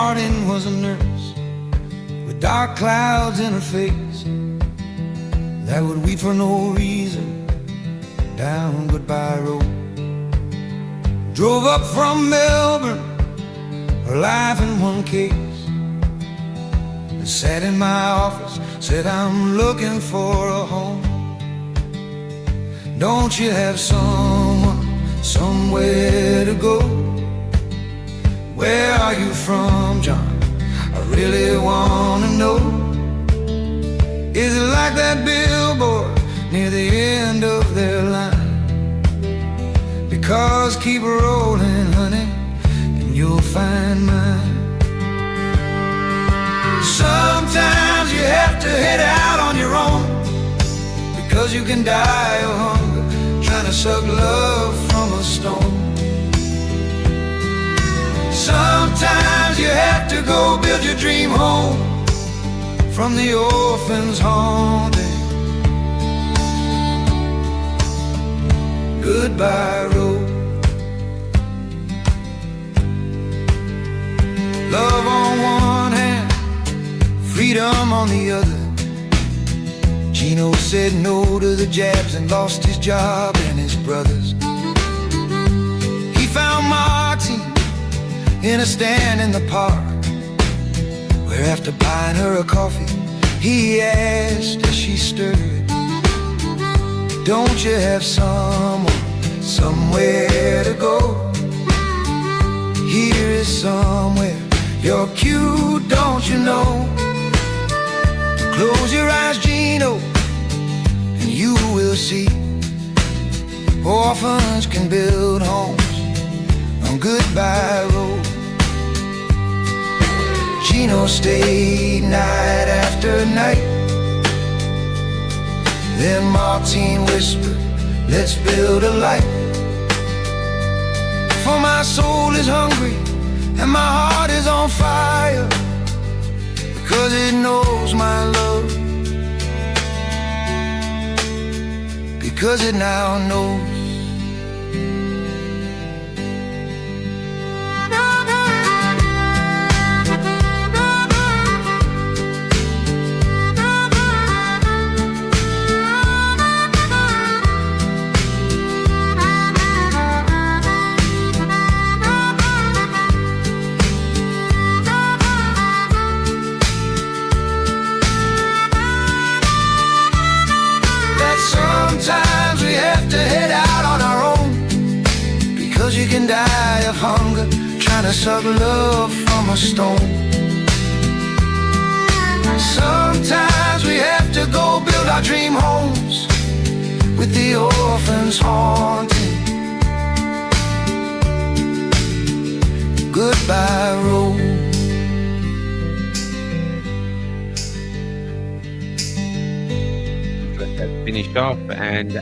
Martin was a nurse with dark clouds in her face that would weep for no reason down Goodbye Road. Drove up from Melbourne, her life in one case, and sat in my office, said, I'm looking for a home. Don't you have someone, somewhere to go? Where are you from, John? I really want to know. Is it like that billboard near the end of their line? Because keep rolling, honey, and you'll find mine. Sometimes you have to head out on your own, because you can die of hunger trying to suck love from a stone. Sometimes you have to go build your dream home from the orphan's haunting Goodbye Road. Love on one hand, freedom on the other. Gino said no to the jabs and lost his job and his brothers. He found Martin in a stand in the park, where after buying her a coffee, he asked as she stirred, don't you have someone, somewhere to go? Here is somewhere, you're cute, don't you know? Close your eyes, Gino, and you will see orphans can build homes on Goodbye Road. Gino stayed night after night. Then Martin whispered, let's build a light. For my soul is hungry and my heart is on fire, because it knows my love, because it now knows. Sometimes we have to head out on our own, because you can die of hunger trying to suck love from a stone. Sometimes we have to go build our dream homes with the orphans haunting Goodbye Road. Finish off, and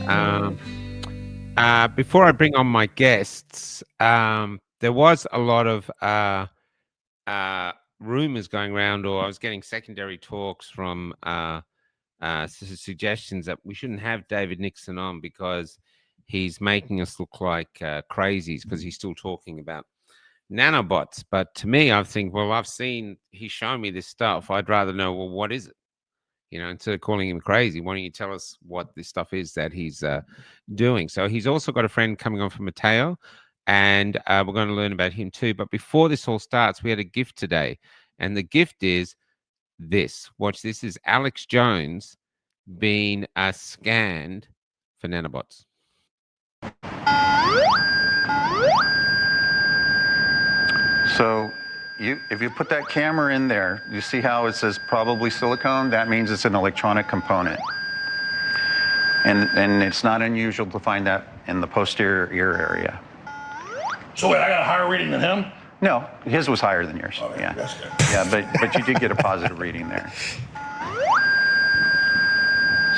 before I bring on my guests, there was a lot of rumors going around, or I was getting secondary talks from suggestions that we shouldn't have David Nixon on because he's making us look like crazies, because he's still talking about nanobots. But to me, I think, well, he's shown me this stuff. I'd rather know, well, what is it? You know, instead of calling him crazy, why don't you tell us what this stuff is that he's doing? So he's also got a friend coming on from Mateo, and we're going to learn about him too. But before this all starts, we had a gift today, and the gift is this. Watch this. Is Alex Jones being scanned for nanobots. So if you put that camera in there, you see how it says probably silicone? That means it's an electronic component. And it's not unusual to find that in the posterior ear area. So wait, I got a higher reading than him? No, his was higher than yours. Okay, yeah, that's good. Yeah, but you did get a positive reading there.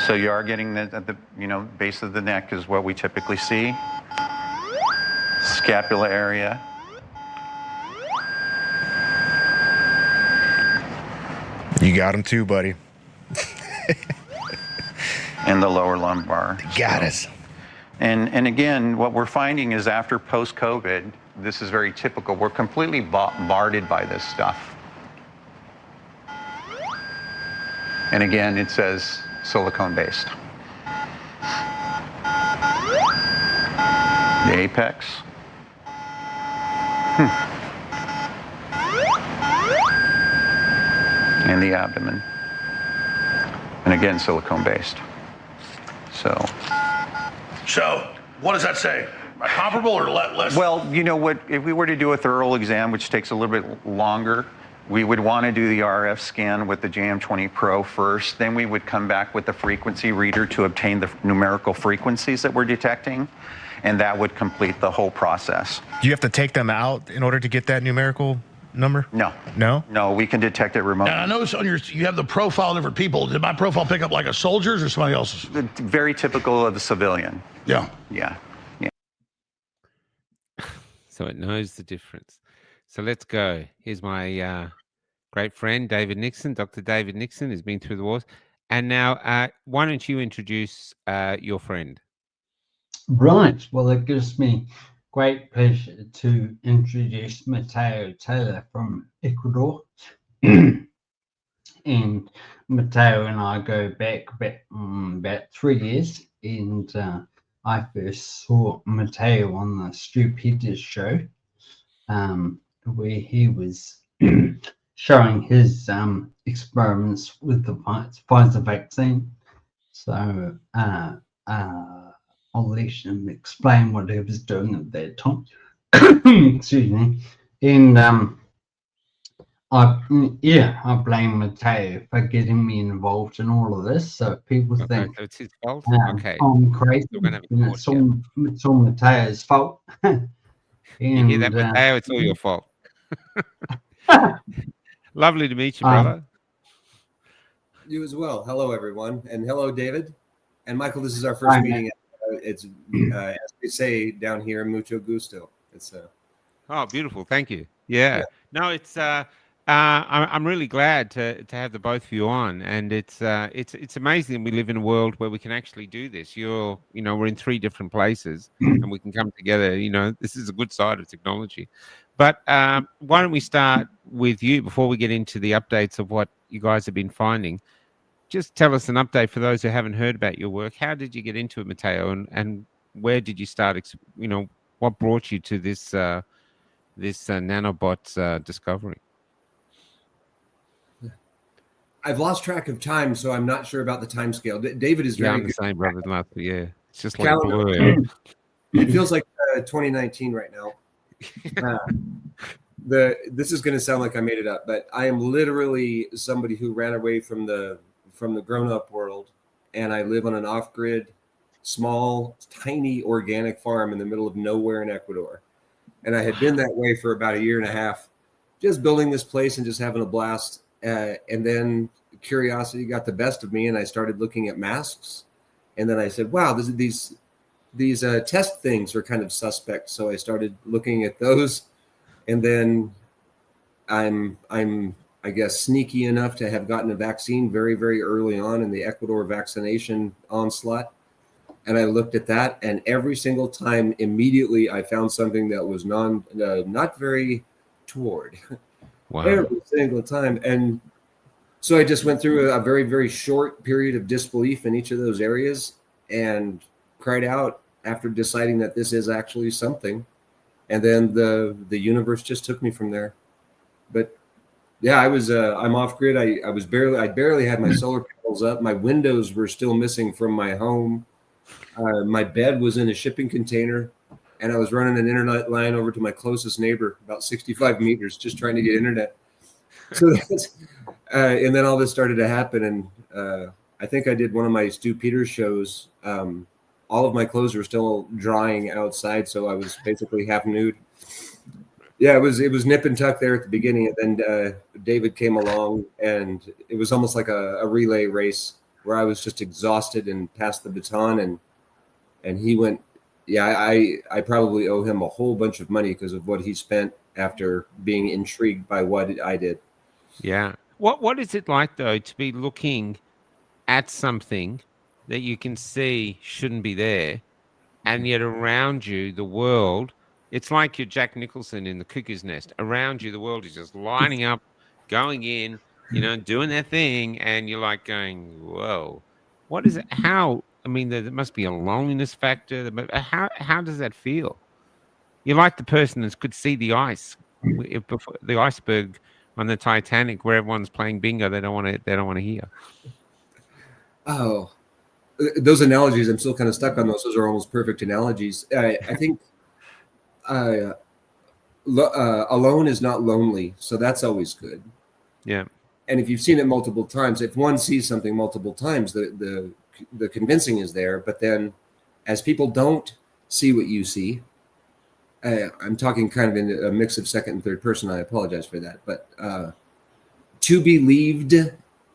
So you are getting at the base of the neck is what we typically see. Scapula area. You got him too, buddy. And the lower lumbar. Got us. And again, what we're finding is after post-COVID, this is very typical. We're completely bombarded by this stuff. And again, it says silicone-based. The apex. And the abdomen. And again, silicone-based. So, what does that say? Comparable or less? well, you know what, if we were to do a thorough exam, which takes a little bit longer, we would want to do the RF scan with the JM20 Pro first. Then we would come back with the frequency reader to obtain the numerical frequencies that we're detecting. And that would complete the whole process. Do you have to take them out in order to get that numerical number? No. No? No, we can detect it remotely. And I noticed on you have the profile of different people. Did my profile pick up like a soldier's or somebody else's? Very typical of a civilian. Yeah. Yeah. Yeah. So it knows the difference. So let's go. Here's my great friend, David Nixon, Dr. David Nixon, has been through the wars. And now, why don't you introduce your friend? Right. Well, it gives me great pleasure to introduce Mateo Taylor from Ecuador. And Mateo and I go back about 3 years. And I first saw Mateo on the Stu Peters show, where he was showing his experiments with the Pfizer vaccine. So I'll let him explain what he was doing at that time. Excuse me. And I blame Mateo for getting me involved in all of this. So people think so it's his fault. Okay, I'm crazy, we're gonna and it's all Mateo's fault. You hear that, Mateo? It's all your fault. Lovely to meet you, brother. You as well. Hello, everyone, and hello, David and Michael. This is our first meeting. It's as we say down here, mucho gusto. It's oh, beautiful. Thank you. Yeah. No, it's I'm really glad to have the both of you on, and it's amazing we live in a world where we can actually do this. We're in 3 different places and we can come together. This is a good side of technology. But why don't we start with you before we get into the updates of what you guys have been finding? Just tell us an update for those who haven't heard about your work. How did you get into it, Mateo, and where did you start? What brought you to this nanobot discovery? I've lost track of time, so I'm not sure about the time scale. David is very I'm good. the same, brother. Yeah, it's just like a blur. It feels like 2019 right now. This is going to sound like I made it up, but I am literally somebody who ran away from the grown-up world, and I live on an off-grid, small, tiny organic farm in the middle of nowhere in Ecuador. And I had been that way for about 1.5 years, just building this place and just having a blast. And then curiosity got the best of me, and I started looking at masks. And then I said, wow, these test things are kind of suspect. So I started looking at those. And then I'm I guess, sneaky enough to have gotten a vaccine very, very early on in the Ecuador vaccination onslaught. And I looked at that, and every single time, immediately, I found something that was not very toward. Wow. Every single time. And so I just went through a very, very short period of disbelief in each of those areas and cried out after deciding that this is actually something. And then the universe just took me from there. But yeah, I'm off grid. I barely had my solar panels up. My windows were still missing from my home. My bed was in a shipping container, and I was running an internet line over to my closest neighbor, about 65 meters, just trying to get internet. So that's, and then all this started to happen. And I think I did one of my Stu Peters shows. All of my clothes were still drying outside, so I was basically half nude. Yeah, it was nip and tuck there at the beginning, and then David came along, and it was almost like a relay race where I was just exhausted and passed the baton, and he went. Yeah, I probably owe him a whole bunch of money because of what he spent after being intrigued by what I did. Yeah. What is it like, though, to be looking at something that you can see shouldn't be there, and yet around you, the world It's like you're Jack Nicholson in the Cuckoo's Nest. Around you, the world is just lining up, going in, doing their thing, and you're like going, "Whoa, what is it? How?" I mean, there must be a loneliness factor. But how does that feel? You're like the person that could see the ice, before the iceberg on the Titanic, where everyone's playing bingo. They don't want to. They don't want to hear. Oh, those analogies, I'm still kind of stuck on those. Those are almost perfect analogies. I think alone is not lonely, so that's always good. Yeah. And if you've seen it multiple times, if one sees something multiple times, the convincing is there. But then, as people don't see what you see, I'm talking kind of in a mix of second and third person. I apologize for that, but to be believed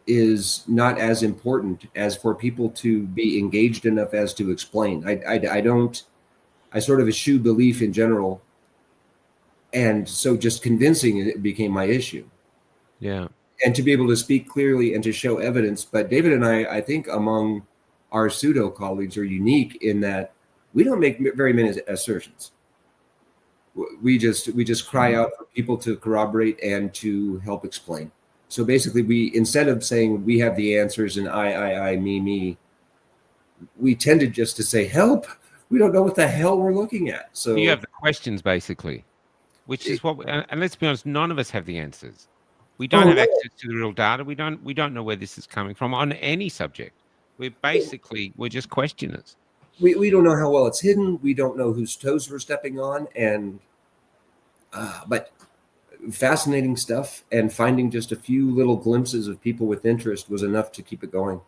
is not as important as for people to be engaged enough as to explain. I don't. I sort of eschew belief in general, and so just convincing it became my issue. Yeah. And to be able to speak clearly and to show evidence. But David and I think among our pseudo colleagues are unique in that we don't make very many assertions. We just cry out for people to corroborate and to help explain. So basically, we, instead of saying we have the answers and I, me, we tended just to say, help. We don't know what the hell we're looking at. So You have the questions, basically, which is what. And let's be honest, none of us have the answers. We don't have access to the real data. We don't know where this is coming from on any subject. We're just questioners. We don't know how well it's hidden. We don't know whose toes we're stepping on, and but fascinating stuff. And finding just a few little glimpses of people with interest was enough to keep it going.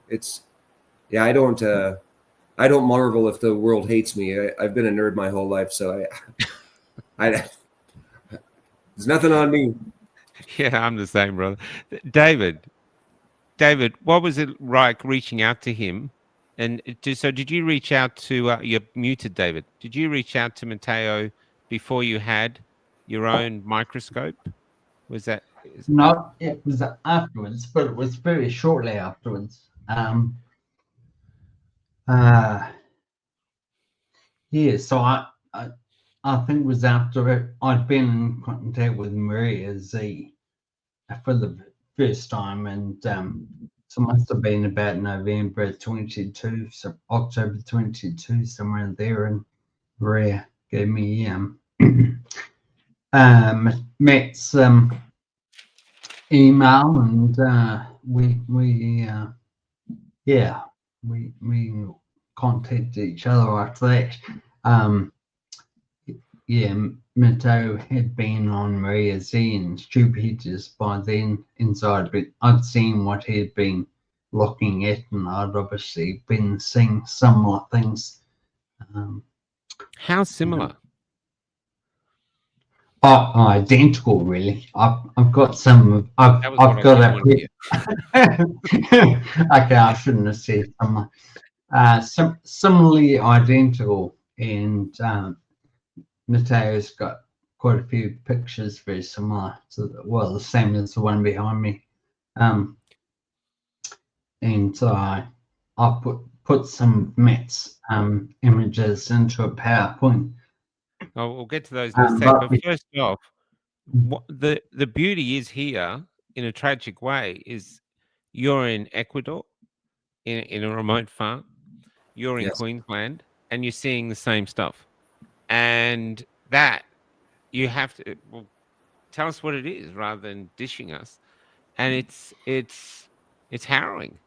I don't marvel if the world hates me. I've been a nerd my whole life, so there's nothing on me. Yeah, I'm the same, brother. David, what was it like reaching out to him? And so did you reach out to, you're muted, David. Did you reach out to Matteo before you had your own microscope? Was that? No, it was afterwards, but it was very shortly afterwards. So I think it was after I'd been in contact with Maria Z for the first time, and so it must have been about November 22, so October 22, somewhere in there, and Maria gave me Matt's email, and we contacted each other after that. Matteo had been on Maria Z and Stupides by then inside, but I'd seen what he had been looking at, and I'd obviously been seeing similar things. How similar? Identical, really. I've got some. I've got a. Okay, I shouldn't have said similar. Similarly identical, and Matteo's got quite a few pictures very similar to the same as the one behind me. And so I put some Matt's images into a PowerPoint. Oh, we'll get to those in a sec. But first off, what the beauty is here, in a tragic way, is you're in Ecuador, in a remote farm. You're in Queensland, and you're seeing the same stuff. And that you have to tell us what it is rather than dishing us. And it's harrowing.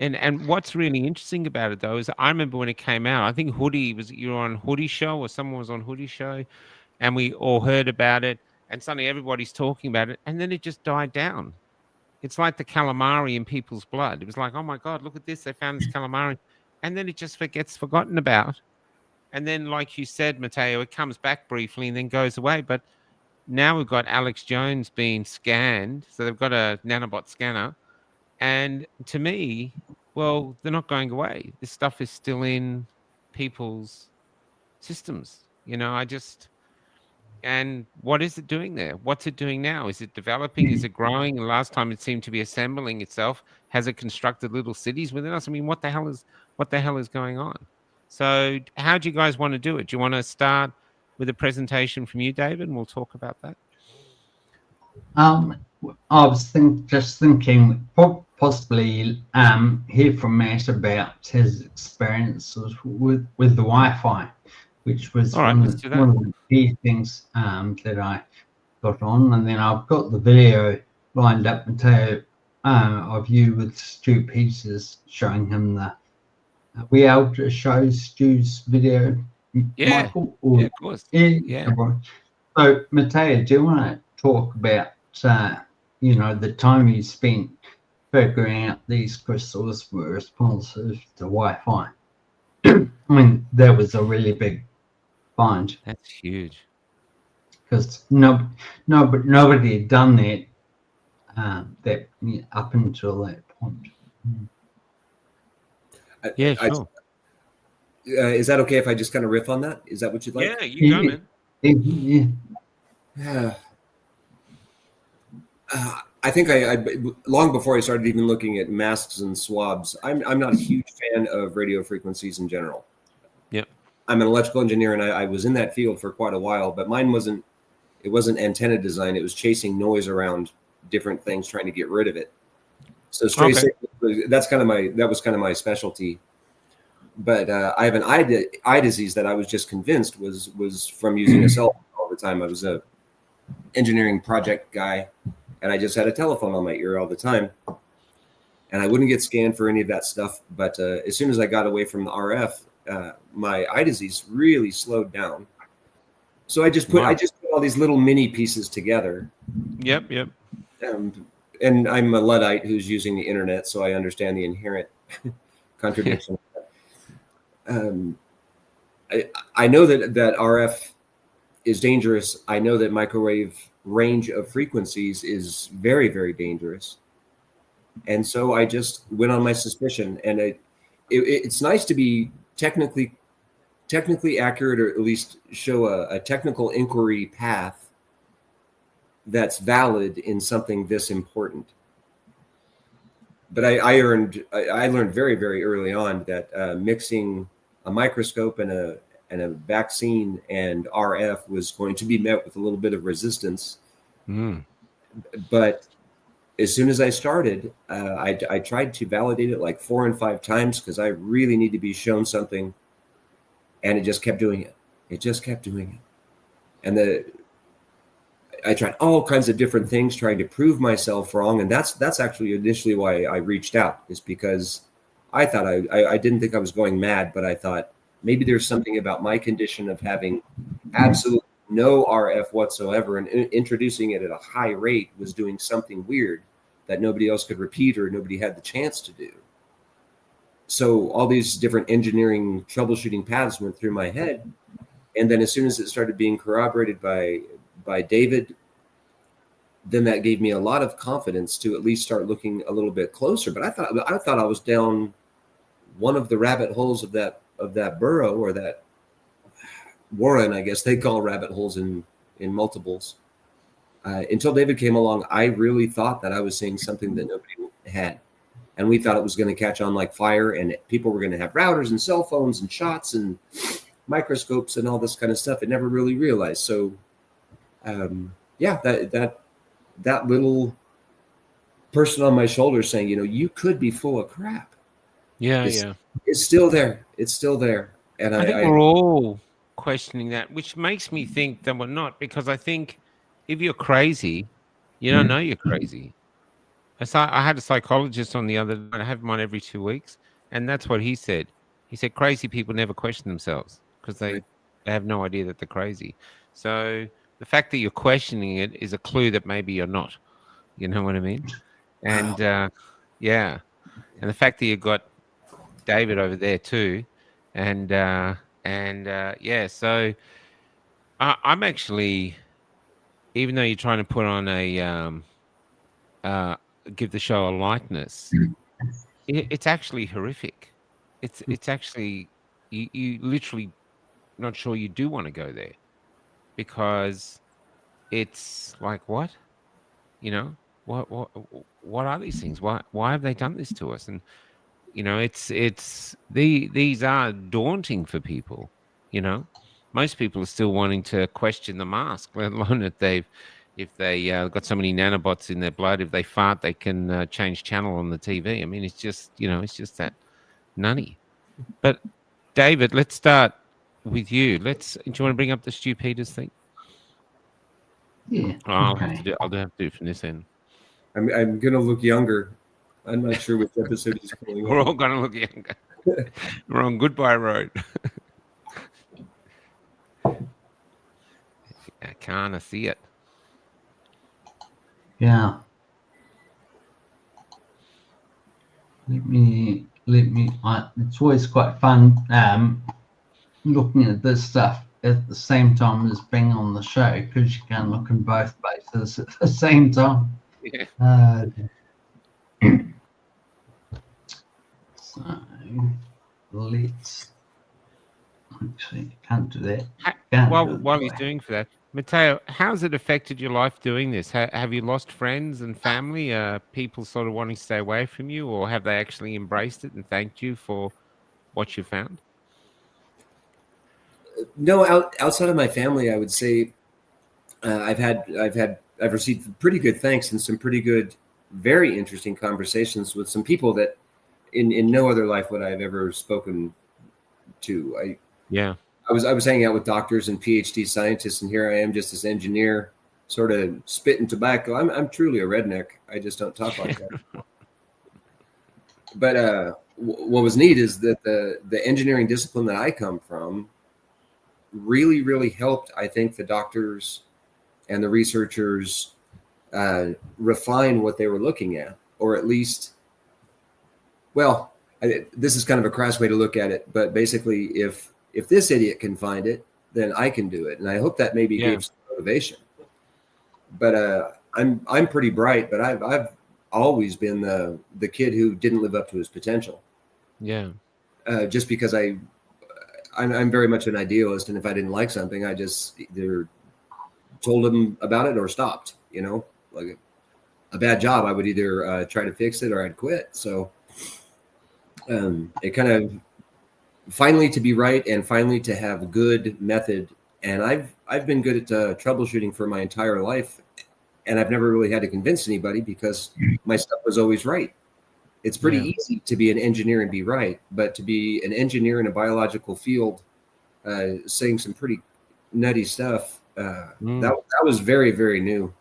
And what's really interesting about it, though, is I remember when it came out, I think you were on Hoodie Show, or someone was on Hoodie Show, and we all heard about it, and suddenly everybody's talking about it, and then it just died down. It's like the calamari in people's blood. It was like, oh my God, look at this, they found this calamari. And then it just gets forgotten about. And then, like you said, Matteo, it comes back briefly and then goes away. But now we've got Alex Jones being scanned. So they've got a nanobot scanner. And to me, well, they're not going away. This stuff is still in people's systems. And what is it doing there? What's it doing now? Is it developing? Is it growing? The last time it seemed to be assembling itself. Has it constructed little cities within us? I mean, what the hell is going on? So how do you guys want to do it? Do you want to start with a presentation from you, David, and we'll talk about that. I was just thinking possibly hear from Matt about his experiences with the Wi-Fi, which was All right, let's do that. one of the key things that I got on, and then I've got the video lined up, Matteo, of you with Stu Peters showing him the. Are we able to show Stu's video, Yeah, Michael? Or, yeah, of course. yeah. Yeah. So, Matteo, do you want to talk about, the time you spent figuring out these crystals were responsive to Wi-Fi? I mean, that was a really big find That's huge. because nobody had done that up until that point. Yeah, sure. Is that okay if I just kind of riff on that? Is that what you'd like? Yeah, you go, man. Yeah. I think I long before I started even looking at masks and swabs, I'm not a huge fan of radio frequencies in general. Yep. I'm an electrical engineer, and I was in that field for quite a while, but mine wasn't antenna design. It was chasing noise around different things, trying to get rid of it. So straight signals, that was kind of my specialty. But I have an eye disease that I was just convinced was from using a cell phone all the time. I was a engineering project guy, and I just had a telephone on my ear all the time, and I wouldn't get scanned for any of that stuff. But as soon as I got away from the RF, my eye disease really slowed down. So I just put all these little mini pieces together. Yep. And I'm a Luddite who's using the internet, so I understand the inherent contradiction. I know that RF is dangerous. I know that microwave range of frequencies is very, very dangerous. And so I just went on my suspicion. And it's nice to be technically accurate, or at least show a technical inquiry path that's valid in something this important. But I learned very, very early on that mixing a microscope and a vaccine and RF was going to be met with a little bit of resistance. But as soon as I started, I tried to validate it like 4 and 5 times because I really need to be shown something, and it just kept doing it. It just kept doing it, and I tried all kinds of different things trying to prove myself wrong, and that's actually initially why I reached out, is because I thought I didn't think I was going mad, but I thought maybe there's something about my condition of having absolutely no RF whatsoever, and introducing it at a high rate was doing something weird that nobody else could repeat or nobody had the chance to do. So all these different engineering troubleshooting paths went through my head, and then as soon as it started being corroborated by David, then that gave me a lot of confidence to at least start looking a little bit closer. But I thought I was down one of the rabbit holes of that burrow, or that warren, I guess they call rabbit holes in multiples. Until David came along, I really thought that I was seeing something that nobody had. And we thought it was going to catch on like fire, and people were going to have routers and cell phones and shots and microscopes and all this kind of stuff. It never really realized. So, that little person on my shoulder saying, you could be full of crap. It's still there. It's still there. And I think we're all questioning that, which makes me think that we're not, because I think if you're crazy, you don't know you're crazy. I had a psychologist on the other night. I have mine every 2 weeks, and that's what he said. He said crazy people never question themselves because they have no idea that they're crazy. So the fact that you're questioning it is a clue that maybe you're not. You know what I mean? And and the fact that you got David over there too, so I'm actually, even though you're trying to put on a give the show a lightness, it's actually horrific. It's actually you literally not sure you do want to go there, because it's like, what are these things? Why have they done this to us? And these are daunting for people. most people are still wanting to question the mask, let alone that if they got so many nanobots in their blood, if they fart, they can change channel on the TV. I mean, it's just, it's just that nutty. But David, let's start with you. Do you want to bring up the Stu Peters thing? Yeah. Oh, I'll Okay. have to do it from this end. I'm gonna look younger. I'm not sure which episode he's pulling We're up. all going to look younger. We're on Goodbye Road. I can't see it. Yeah. It's always quite fun looking at this stuff at the same time as being on the show, because you can look in both places at the same time. Yeah. So let's actually can't do that. While he's doing for that, Matteo, how's it affected your life doing this? Have you lost friends and family? People sort of wanting to stay away from you, or have they actually embraced it and thanked you for what you found? No, outside of my family, I would say I've received pretty good thanks and some pretty good, very interesting conversations with some people that in no other life would I have ever spoken to. I was hanging out with doctors and PhD scientists, and here I am, just this engineer, sort of spitting tobacco. I'm truly a redneck. I just don't talk like that. But what was neat is that the engineering discipline that I come from really, really helped, I think, the doctors and the researchers refine what they were looking at, or at least, well, this is kind of a crass way to look at it, but basically, if this idiot can find it, then I can do it, and I hope that maybe gave some motivation. But I'm pretty bright, but I've always been the kid who didn't live up to his potential. Yeah. Just because I'm very much an idealist, and if I didn't like something, I just either told them about it or stopped. Like a bad job, I would either try to fix it or I'd quit. So it kind of finally to be right and finally to have good method. And I've been good at troubleshooting for my entire life, and I've never really had to convince anybody because my stuff was always right. It's pretty easy to be an engineer and be right, but to be an engineer in a biological field, saying some pretty nutty stuff, that was very, very new.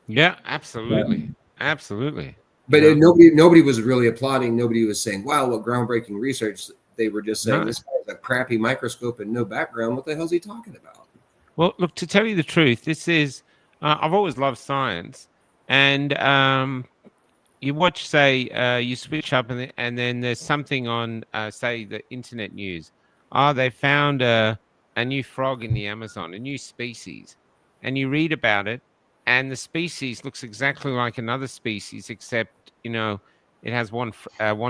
Yeah, absolutely. Absolutely. But nobody was really applauding. Nobody was saying, wow, what groundbreaking research. They were just saying, this guy's a crappy microscope and no background. What the hell's he talking about? Well, look, to tell you the truth, this is, I've always loved science. And you watch, say, you switch up and then there's something on, say, the internet news. Oh, they found a new frog in the Amazon, a new species. And you read about it, and the species looks exactly like another species, except, it has one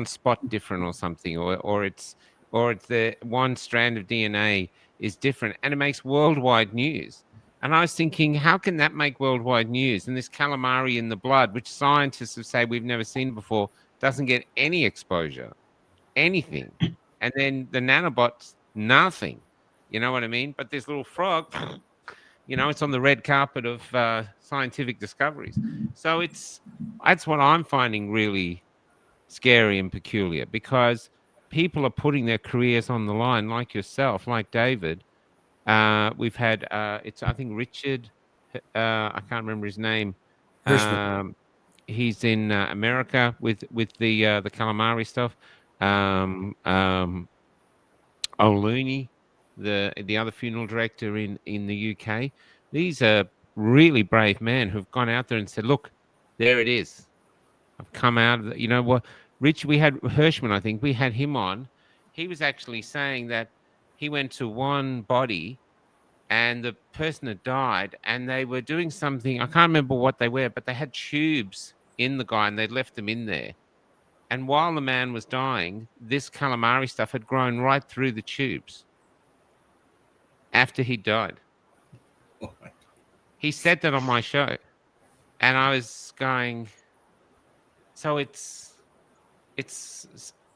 spot different or something, or it's the one strand of DNA is different, and it makes worldwide news. And I was thinking, how can that make worldwide news? And this calamari in the blood, which scientists have said we've never seen before, doesn't get any exposure, anything. And then the nanobots, nothing. You know what I mean? But this little frog, it's on the red carpet of scientific discoveries. So that's what I'm finding really scary and peculiar, because people are putting their careers on the line, like yourself, like David. We've had it's, I think, Richard, I can't remember his name. He's in America with the calamari stuff. O'Looney, the other funeral director in the UK. These are really brave men who've gone out there and said, look, there it is. I've come out of what, Rich, we had Hirschman, I think we had him on. He was actually saying that he went to one body and the person had died, and they were doing something, I can't remember what they were, but they had tubes in the guy and they'd left them in there. And while the man was dying, this calamari stuff had grown right through the tubes after he died. He said that on my show. And I was going, so it's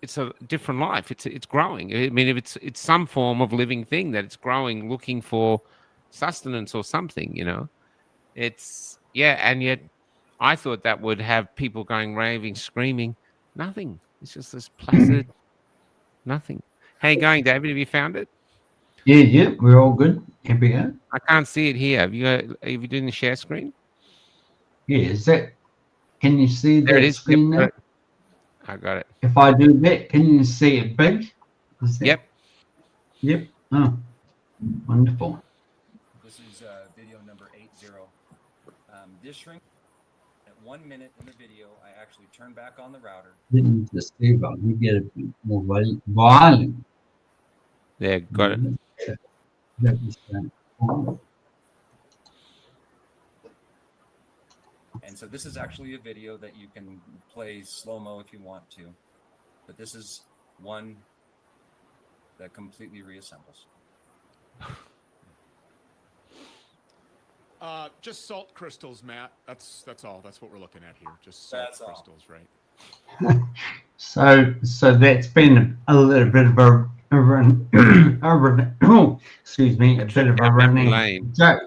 it's a different life. It's growing. I mean, if it's some form of living thing that it's growing, looking for sustenance or something. It's and yet I thought that would have people going raving, screaming. Nothing. It's just this placid nothing. How you going, David? Have you found it? Yeah, we're all good. Here we go. I can't see it here. Are you doing the share screen? Yeah, can you see There it that is. screen Yep, there? I got it. If I do that, can you see it big? Yep. Yep. Oh, wonderful. This is video number 80. This shrink at 1 minute in the video, I actually turn back on the router. Didn't just see about you get a bit more volume. There, got it. That was that. And so this is actually a video that you can play slow-mo if you want to. But this is one that completely reassembles. Just salt crystals, Matt. That's all. That's what we're looking at here. Just salt That's all. crystals, right? So that's been a little bit of a run, excuse me, a bit of a running lane. joke.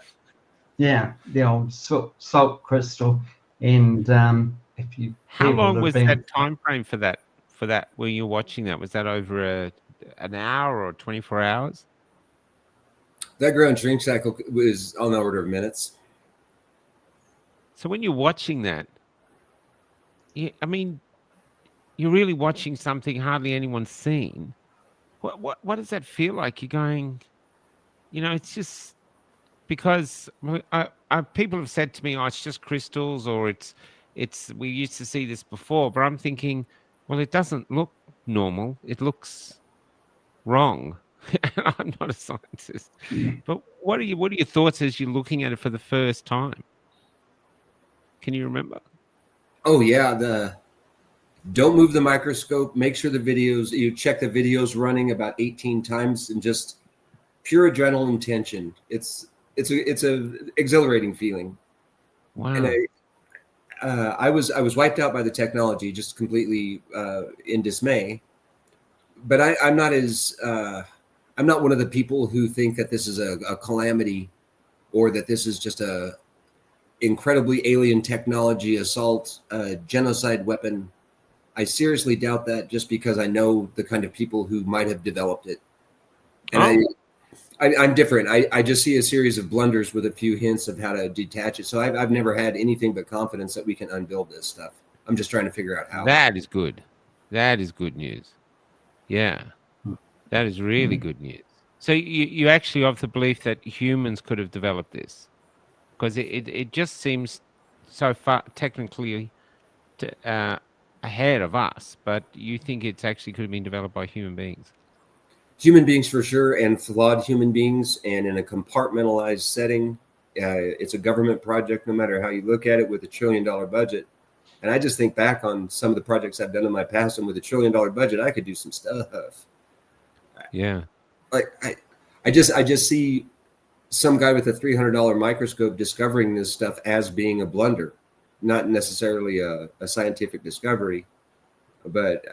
Yeah, the old salt crystal. And if you How long was that time frame for that? When you're watching that, was that over an hour or 24 hours? That grow and shrink cycle was on the order of minutes. So when you're watching that, I mean, you're really watching something hardly anyone's seen. What does that feel like? You're going, it's just because people have said to me, "Oh, it's just crystals," or it's. We used to see this before, but I'm thinking, well, it doesn't look normal. It looks wrong. I'm not a scientist, but what are your thoughts as you're looking at it for the first time? Can you remember? Oh yeah, don't move the microscope. Make sure you check the videos running about 18 times, and just pure adrenaline tension. It's a exhilarating feeling. Wow. And I was wiped out by the technology, just completely in dismay. But I'm not one of the people who think that this is a calamity, or that this is just a incredibly alien technology assault, genocide weapon. I seriously doubt that, just because I know the kind of people who might have developed it. And I'm different. I just see a series of blunders with a few hints of how to detach it. So I've never had anything but confidence that we can unbuild this stuff. I'm just trying to figure out how. That is good. That is good news. Yeah, that is really good news. So you actually of the belief that humans could have developed this, because it just seems so far technically ahead of us, but you think it's actually could have been developed by human beings? Human beings for sure, and flawed human beings, and in a compartmentalized setting. It's a government project, no matter how you look at it, with $1 trillion budget. And I just think back on some of the projects I've done in my past, and with $1 trillion budget, I could do some stuff. Yeah. Like I just see some guy with a $300 microscope discovering this stuff as being a blunder, not necessarily a scientific discovery. But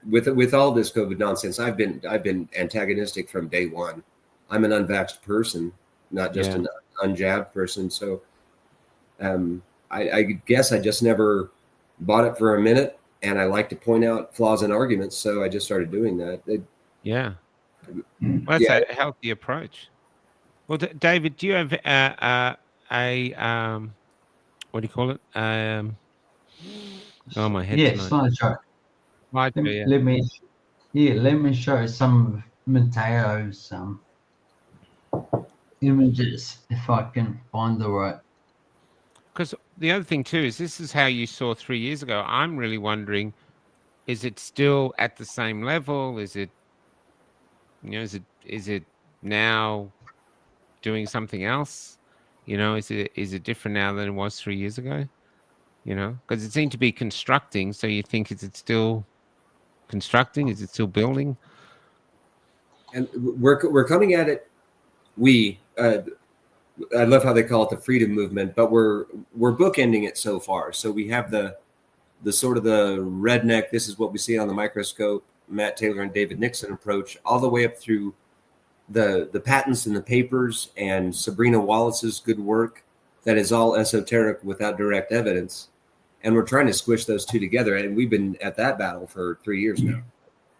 with all this COVID nonsense, I've been antagonistic from day one. I'm an unvaxxed person, not just an unjabbed person. So I guess I just never bought it for a minute, and I like to point out flaws in arguments, so I just started doing that. Well, that's a healthy approach. Well, David, do you have what do you call it? Oh, my head. Yeah, slideshow. Let me show some of Mateo's images, if I can find the right. Because the other thing too is this is how you saw 3 years ago. I'm really wondering, is it still at the same level? Is it, is it now doing something else? Is it different now than it was 3 years ago? Because it seemed to be constructing. So you think, is it still constructing? Is it still building? And we're coming at it. I love how they call it the freedom movement, but we're bookending it so far. So we have the sort of the redneck, this is what we see on the microscope, Matt Taylor and David Nixon approach, all the way up through the patents and the papers and Sabrina Wallace's good work that is all esoteric without direct evidence. And we're trying to squish those two together. And we've been at that battle for 3 years now.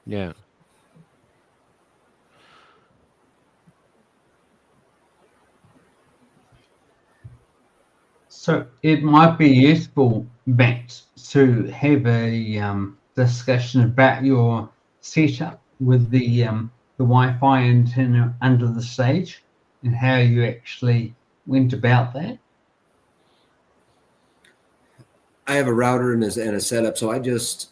Yeah. So it might be useful, Matt, to have a discussion about your setup with the Wi-Fi antenna under the stage and how you actually went about that. I have a router and a setup. So I just,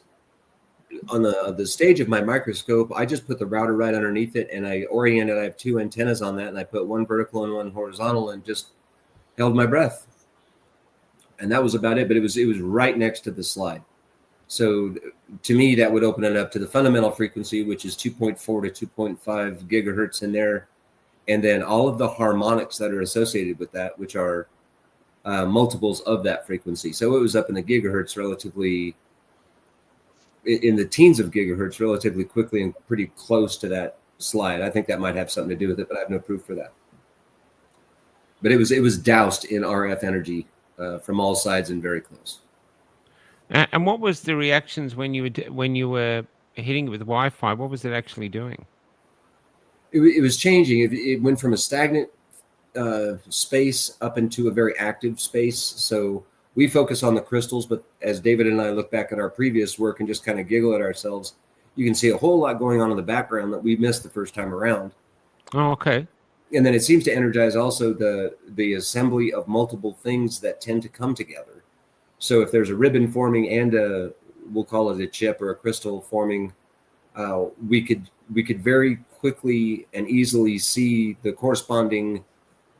on the stage of my microscope, I just put the router right underneath it and I oriented. I have two antennas on that, and I put one vertical and one horizontal and just held my breath. And that was about it. But it was right next to the slide. So to me, that would open it up to the fundamental frequency, which is 2.4 to 2.5 gigahertz in there. And then all of the harmonics that are associated with that, which are multiples of that frequency. So it was up in the gigahertz relatively, in the teens of gigahertz relatively quickly and pretty close to that slide. I think that might have something to do with it, but I have no proof for that. But it was doused in RF energy from all sides and very close. And what was the reactions when you were hitting it with Wi-Fi? What was it actually doing? It was changing. It went from a stagnant space up into a very active space. So we focus on the crystals, but as David and I look back at our previous work and just kind of giggle at ourselves, you can see a whole lot going on in the background that we missed the first time around. Oh, okay. And then it seems to energize also the assembly of multiple things that tend to come together. So if there's a ribbon forming and we'll call it a chip or a crystal forming, we could very quickly and easily see the corresponding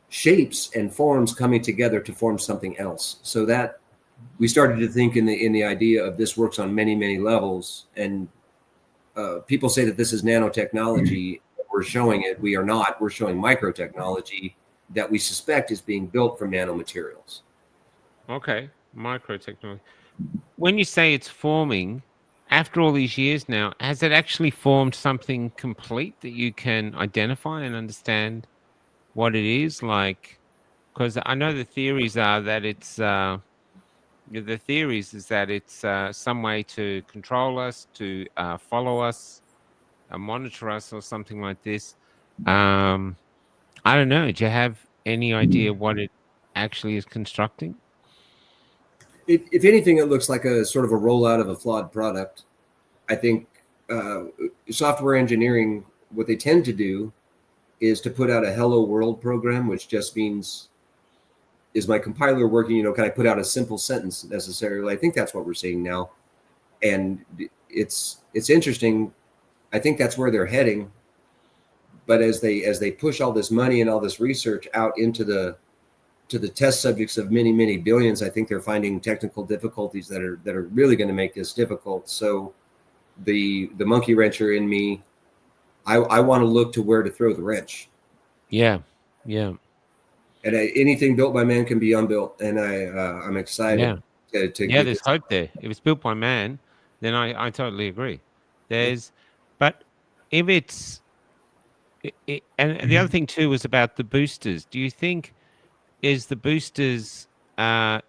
shapes and forms coming together to form something else. So that we started to think in the idea of this works on many, many levels. And people say that this is nanotechnology. We're showing it. We are not. We're showing microtechnology that we suspect is being built from nanomaterials. Okay, microtechnology. When you say it's forming, after all these years now, has it actually formed something complete that you can identify and understand what it is? Like, because I know the theories are that it's some way to control us, to follow us, monitor us, or something like this. I don't know. Do you have any idea what it actually is constructing? If anything, it looks like a sort of a rollout of a flawed product. I think software engineering, what they tend to do is to put out a hello world program, which just means, is my compiler working? Can I put out a simple sentence necessarily? I think that's what we're seeing now. And it's interesting. I think that's where they're heading. But as they push all this money and all this research out into the test subjects of many, many billions, I think they're finding technical difficulties that are really going to make this difficult. So the monkey wrencher in me, I want to look to where to throw the wrench. Yeah. And anything built by man can be unbuilt, and I'm excited to get there's hope there. If it's built by man, then I totally agree. But if it's and the other thing too was about the boosters. Do you think the boosters the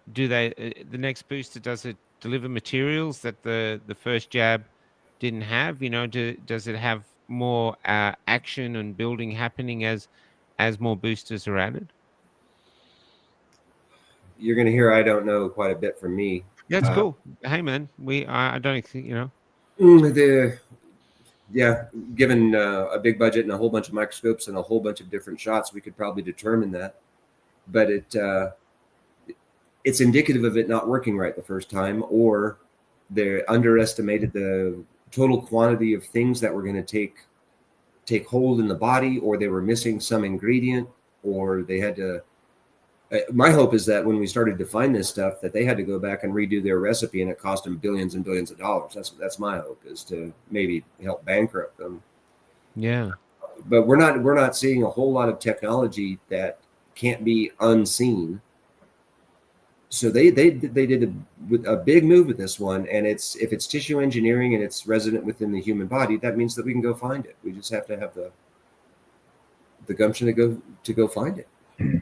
next booster, does it deliver materials that the first jab didn't have? Does it have more action and building happening as more boosters are added? You're going to hear I don't know quite a bit from me. That's cool. Hey man, I don't think given a big budget and a whole bunch of microscopes and a whole bunch of different shots, we could probably determine that. But it's indicative of it not working right the first time, or they underestimated the total quantity of things that were going to take hold in the body, or they were missing some ingredient, or they had to. My hope is that when we started to find this stuff, that they had to go back and redo their recipe, and it cost them billions and billions of dollars. That's my hope, is to maybe help bankrupt them. Yeah. But we're not seeing a whole lot of technology that can't be unseen. So they did a big move with this one, and if it's tissue engineering and it's resident within the human body, that means that we can go find it. We just have to have the gumption to go find it.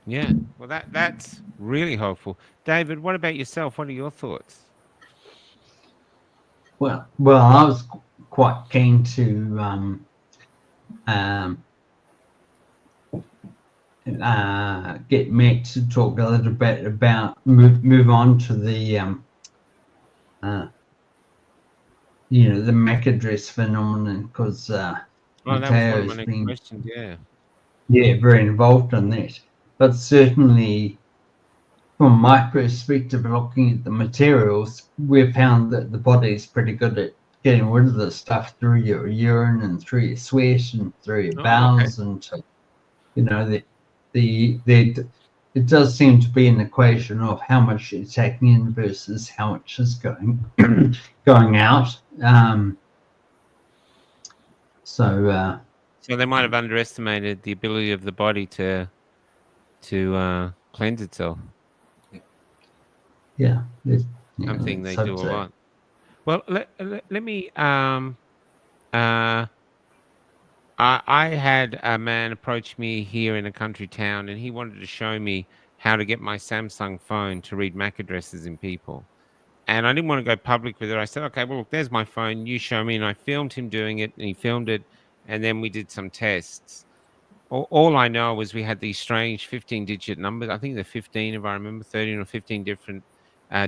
Yeah. Well, that's really hopeful. David, what about yourself? What are your thoughts? Well, I was quite keen to get Matt to talk a little bit about move on to the the MAC address phenomenon, because Oh, that was one of Mateo's my next been questions. Yeah. very involved in that. But certainly, from my perspective, looking at the materials, we've found that the body is pretty good at getting rid of the stuff through your urine and through your sweat and through your Oh, okay. bowels, and it does seem to be an equation of how much you're taking in versus how much is going out. So they might have underestimated the ability of the body to cleanse itself. yeah, Something they so do a lot. Well, let me. I had a man approach me here in a country town, and he wanted to show me how to get my Samsung phone to read MAC addresses in people. And I didn't want to go public with it. I said, okay, well, look, there's my phone. You show me. And I filmed him doing it, and he filmed it. And then we did some tests. All I know was we had these strange 15-digit numbers. I think they're 15, if I remember, 13 or 15 different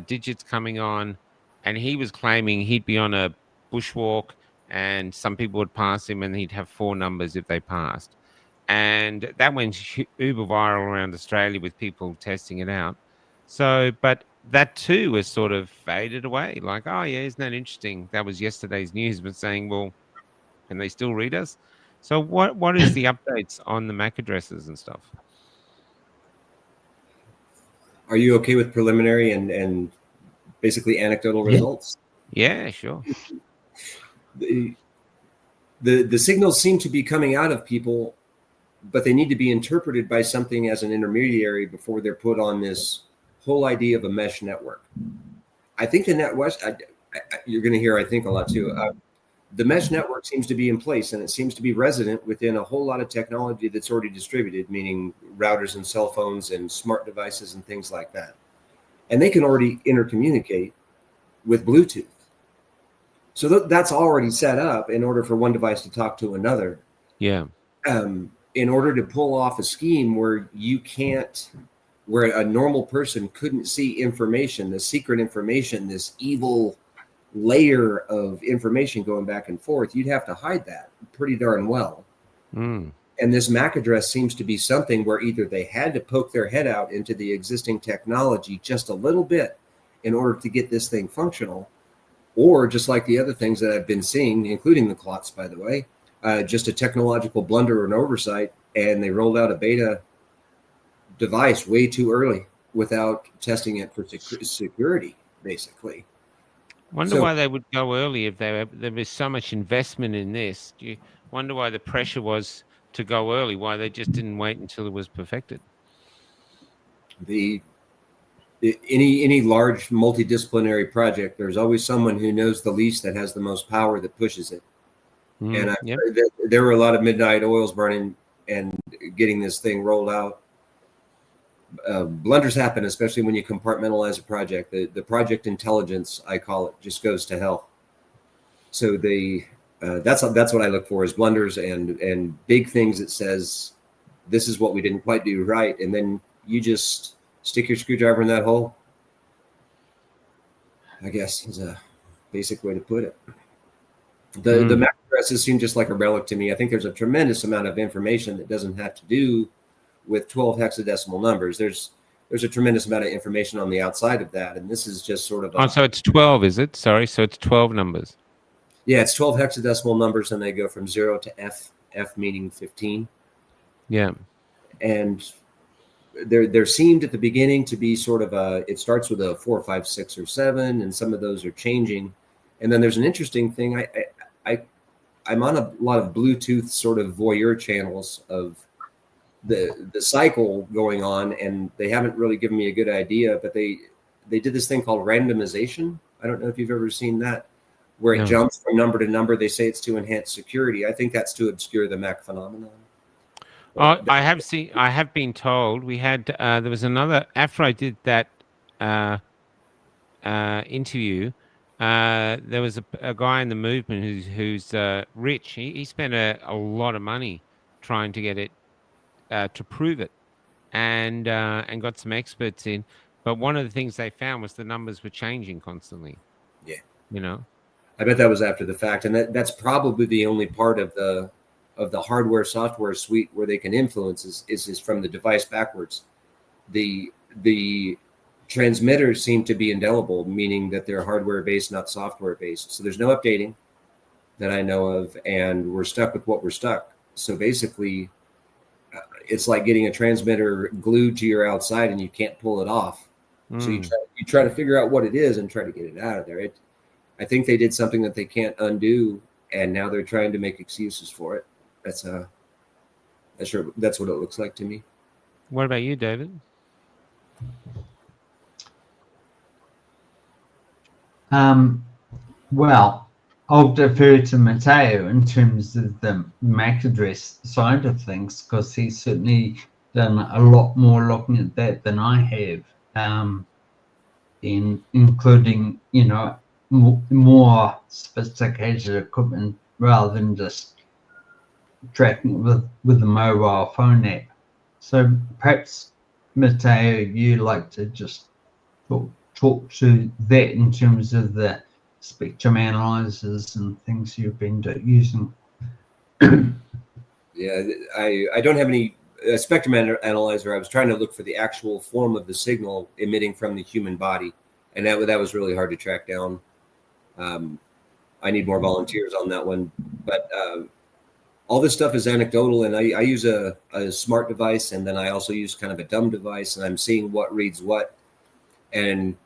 digits coming on. And he was claiming he'd be on a bushwalk, and some people would pass him, and he'd have 4 numbers if they passed. And that went uber viral around Australia with people testing it out. So, but that too has sort of faded away. Like, oh yeah, isn't that interesting? That was yesterday's news, but saying, well, can they still read us? So what is the updates on the MAC addresses and stuff? Are you okay with preliminary and basically anecdotal results? Yeah, sure. The signals seem to be coming out of people, but they need to be interpreted by something as an intermediary before they're put on this whole idea of a mesh network. I think the you're going to hear, I think, a lot too. The mesh network seems to be in place, and it seems to be resident within a whole lot of technology that's already distributed, meaning routers and cell phones and smart devices and things like that. And they can already intercommunicate with Bluetooth. So that's already set up in order for one device to talk to another. Yeah. In order to pull off a scheme where a normal person couldn't see information, the secret information, this evil layer of information going back and forth, you'd have to hide that pretty darn well. And this MAC address seems to be something where either they had to poke their head out into the existing technology just a little bit in order to get this thing functional, or just like the other things that I've been seeing, including the clots, by the way, just a technological blunder or an oversight, and they rolled out a beta device way too early without testing it for security, basically. Wonder why they would go early if there was so much investment in this. Do you wonder why the pressure was to go early? Why they just didn't wait until it was perfected? Any large multidisciplinary project, there's always someone who knows the least that has the most power that pushes it. And there were a lot of midnight oils burning and getting this thing rolled out. Blunders happen, especially when you compartmentalize a project. The project intelligence, I call it, just goes to hell. So that's what I look for, is blunders and big things that says this is what we didn't quite do right, and then you just stick your screwdriver in that hole, I guess, is a basic way to put it. The MAC addresses seem just like a relic to me. I think there's a tremendous amount of information that doesn't have to do with 12 hexadecimal numbers. There's a tremendous amount of information on the outside of that, and this is just sort of so it's 12, is it? Sorry, so it's 12 numbers. Yeah, it's 12 hexadecimal numbers, and they go from 0 to F meaning 15. Yeah. And there seemed at the beginning to be sort of it starts with a 4, 5, 6, or 7, and some of those are changing. And then there's an interesting thing. I'm on a lot of Bluetooth sort of voyeur channels of the cycle going on, and they haven't really given me a good idea, but they did this thing called randomization. I don't know if you've ever seen that, where it No. jumps from number to number. They say it's to enhance security. I think that's to obscure the Mac phenomenon. I have seen. I have been told we had. There was another after I did that interview. There was a guy in the movement who's rich. He spent a lot of money trying to get it to prove it, and got some experts in. But one of the things they found was the numbers were changing constantly. Yeah. You know. I bet that was after the fact, and that's probably the only part of the hardware software suite where they can influence is from the device backwards. The transmitters seem to be indelible, meaning that they're hardware based, not software based. So there's no updating that I know of, and we're stuck with what we're stuck. So basically, it's like getting a transmitter glued to your outside and you can't pull it off. So you try to figure out what it is and try to get it out of there. I think they did something that they can't undo, and now they're trying to make excuses for it. That's what it looks like to me. What about you, David? Well, I'll defer to Matteo in terms of the MAC address side of things, because he's certainly done a lot more looking at that than I have, including, more sophisticated equipment rather than just tracking with the mobile phone app. So perhaps, Matteo, you'd like to just talk to that in terms of the spectrum analyzers and things you've been using. Yeah, I don't have any spectrum analyzer. I was trying to look for the actual form of the signal emitting from the human body, and that was really hard to track down. I need more volunteers on that one, but all this stuff is anecdotal, and I use a smart device, and then I also use kind of a dumb device, and I'm seeing what reads what. And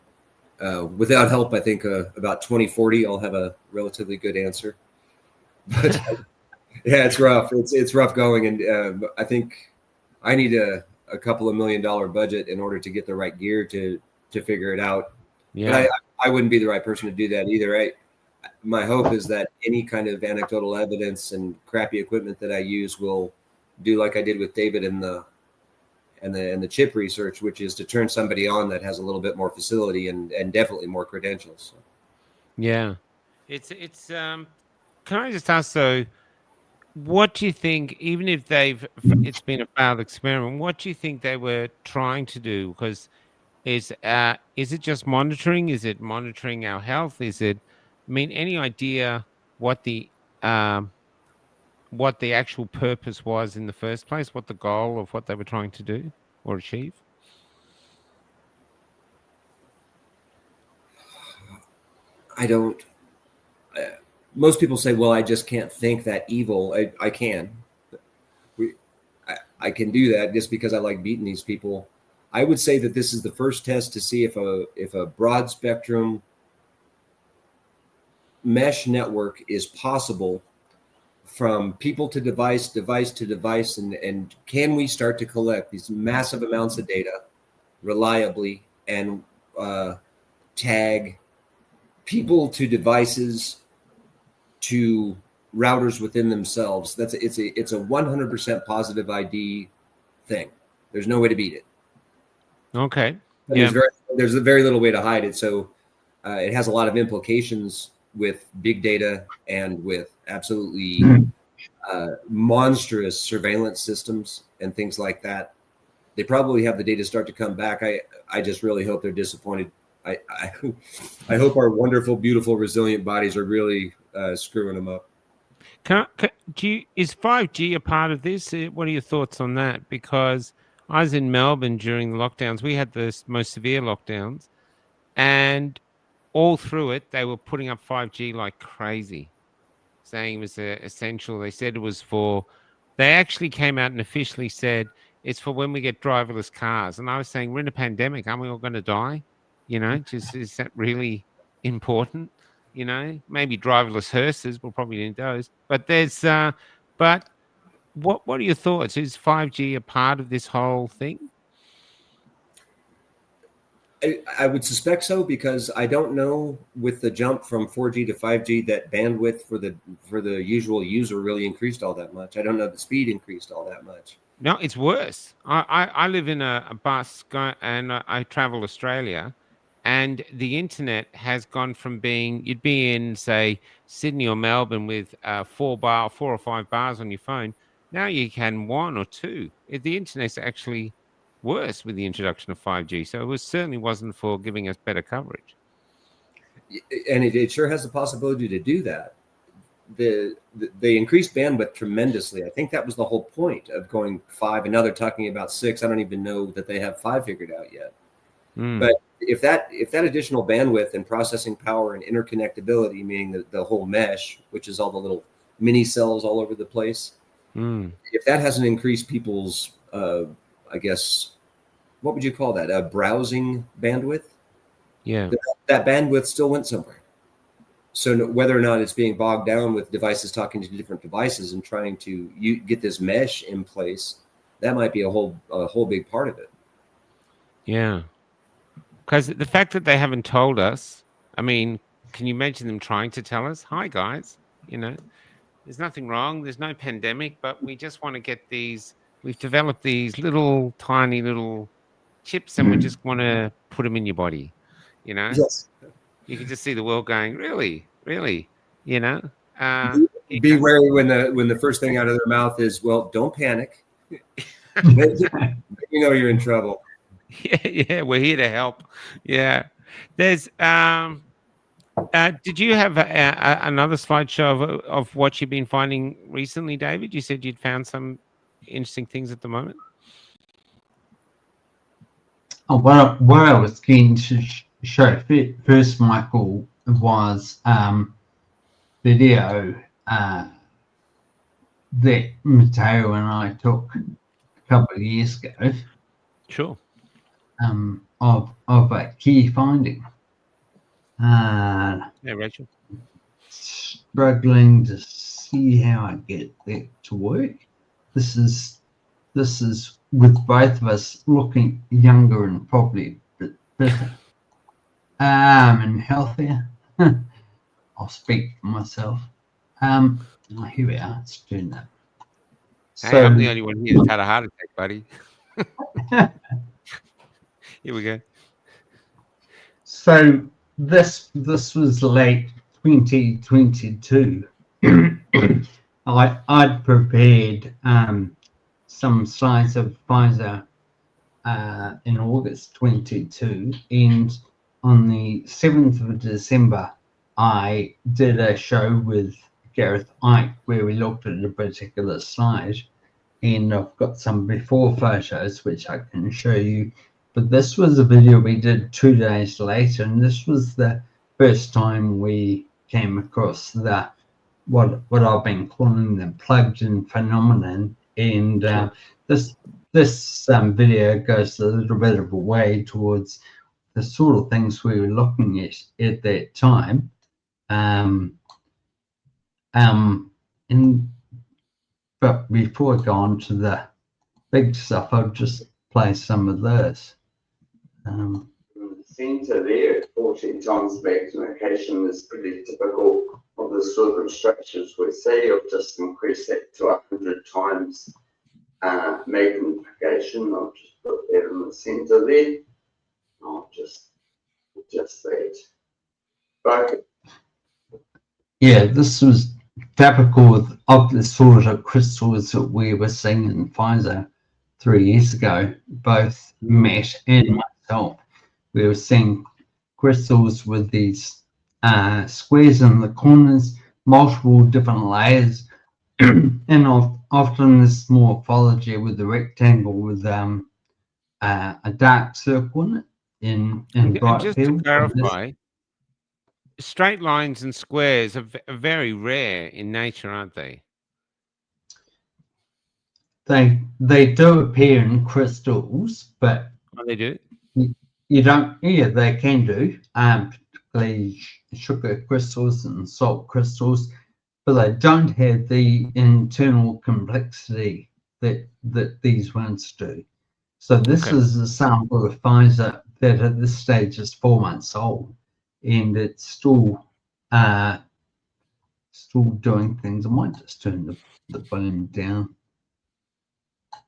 without help, I think about 2040, I'll have a relatively good answer. But yeah, it's rough. It's rough going, and I think I need a couple of $1 million budget in order to get the right gear to figure it out. Yeah, but I wouldn't be the right person to do that either. My hope is that any kind of anecdotal evidence and crappy equipment that I use will do like I did with David in the chip research, which is to turn somebody on that has a little bit more facility and definitely more credentials. yeah. It's Can I just ask though, what do you think? Even if it's been a failed experiment, what do you think they were trying to do? Because is it just monitoring? Is it monitoring our health? Is it? I mean, any idea what the actual purpose was in the first place? What the goal of what they were trying to do or achieve? I don't. Most people say, "Well, I just can't think that evil." I can. I can do that just because I like beating these people. I would say that this is the first test to see if a broad spectrum mesh network is possible from people to device to device, and can we start to collect these massive amounts of data reliably and tag people to devices to routers within themselves. It's a 100% positive ID thing. There's no way to beat it. Okay. Yeah. There's very little way to hide it. So it has a lot of implications with big data and with absolutely monstrous surveillance systems and things like that. They probably have the data start to come back. I just really hope they're disappointed. I hope our wonderful, beautiful, resilient bodies are really screwing them up. Is 5G a part of this? What are your thoughts on that? Because I was in Melbourne during the lockdowns. We had the most severe lockdowns, and all through it, they were putting up 5G like crazy, saying it was essential. They said it was they actually came out and officially said it's for when we get driverless cars. And I was saying, we're in a pandemic. Aren't we all going to die? Is that really important? Maybe driverless hearses. We'll probably need those. But what are your thoughts? Is 5G a part of this whole thing? I would suspect so, because I don't know with the jump from 4G to 5G that bandwidth for the usual user really increased all that much. I don't know the speed increased all that much. No, it's worse. I live in a bus and I travel Australia, and the internet has gone from being, you'd be in, say, Sydney or Melbourne with 4 or 5 bars on your phone. Now you can 1 or 2. The internet's actually worse with the introduction of 5G. So certainly wasn't for giving us better coverage. And it sure has the possibility to do that. They increased bandwidth tremendously. I think that was the whole point of going 5, and now they're talking about 6. I don't even know that they have 5 figured out yet. But if that additional bandwidth and processing power and interconnectability, meaning the whole mesh, which is all the little mini cells all over the place, if that hasn't increased people's, I guess, what would you call that? Browsing bandwidth? Yeah. That bandwidth still went somewhere. So whether or not it's being bogged down with devices talking to different devices and trying to get this mesh in place, that might be a whole big part of it. Yeah. Because the fact that they haven't told us, I mean, can you imagine them trying to tell us, hi, guys, there's nothing wrong. There's no pandemic, but we just want to get these. We've developed these little tiny little chips, and we just want to put them in your body. Yes. You can just see the world going, really. Be wary when the first thing out of their mouth is, well, don't panic. You're in trouble. Yeah, we're here to help. Yeah, there's. Did you have another slideshow of what you've been finding recently, David? You said you'd found some interesting things at the moment. Oh, what I was keen to show first, Michael, was video that Matteo and I took a couple of years ago. Sure. Of a key finding. Yeah, Rachel. Struggling to see how I get that to work. This is with both of us looking younger and probably a bit better. And healthier. I'll speak for myself. Here we are. Let's do that. Hey, I'm the only one here that's had a heart attack, buddy. Here we go. So this was late 2022. I'd prepared some slides of Pfizer in August 22, and on the 7th of December, I did a show with Gareth Ike where we looked at a particular slide, and I've got some before photos which I can show you. But this was a video we did 2 days later, and this was the first time we came across what I've been calling the plugged-in phenomenon. And this video goes a little bit of a way towards the sort of things we were looking at that time. But before I go on to the big stuff, I'll just play some of this. The centre there, 14 times magnification, is pretty typical of the sort of structures we see. I'll just increase that to 100 times magnification. I'll just put that in the centre there. I'll just that. But yeah, this was typical of the sort of crystals that we were seeing in Pfizer 3 years ago. Both Matt and myself, we were seeing crystals with these squares in the corners, multiple different layers, and often this morphology with the rectangle with a dark circle in it in bright just field. To clarify, straight lines and squares are very rare in nature, aren't they? They do appear in crystals, but they do. You don't. Yeah, they can do. Particularly sugar crystals and salt crystals, but they don't have the internal complexity that these ones do. So this is a sample of Pfizer that at this stage is 4 months old, and it's still doing things. I might just turn the volume down.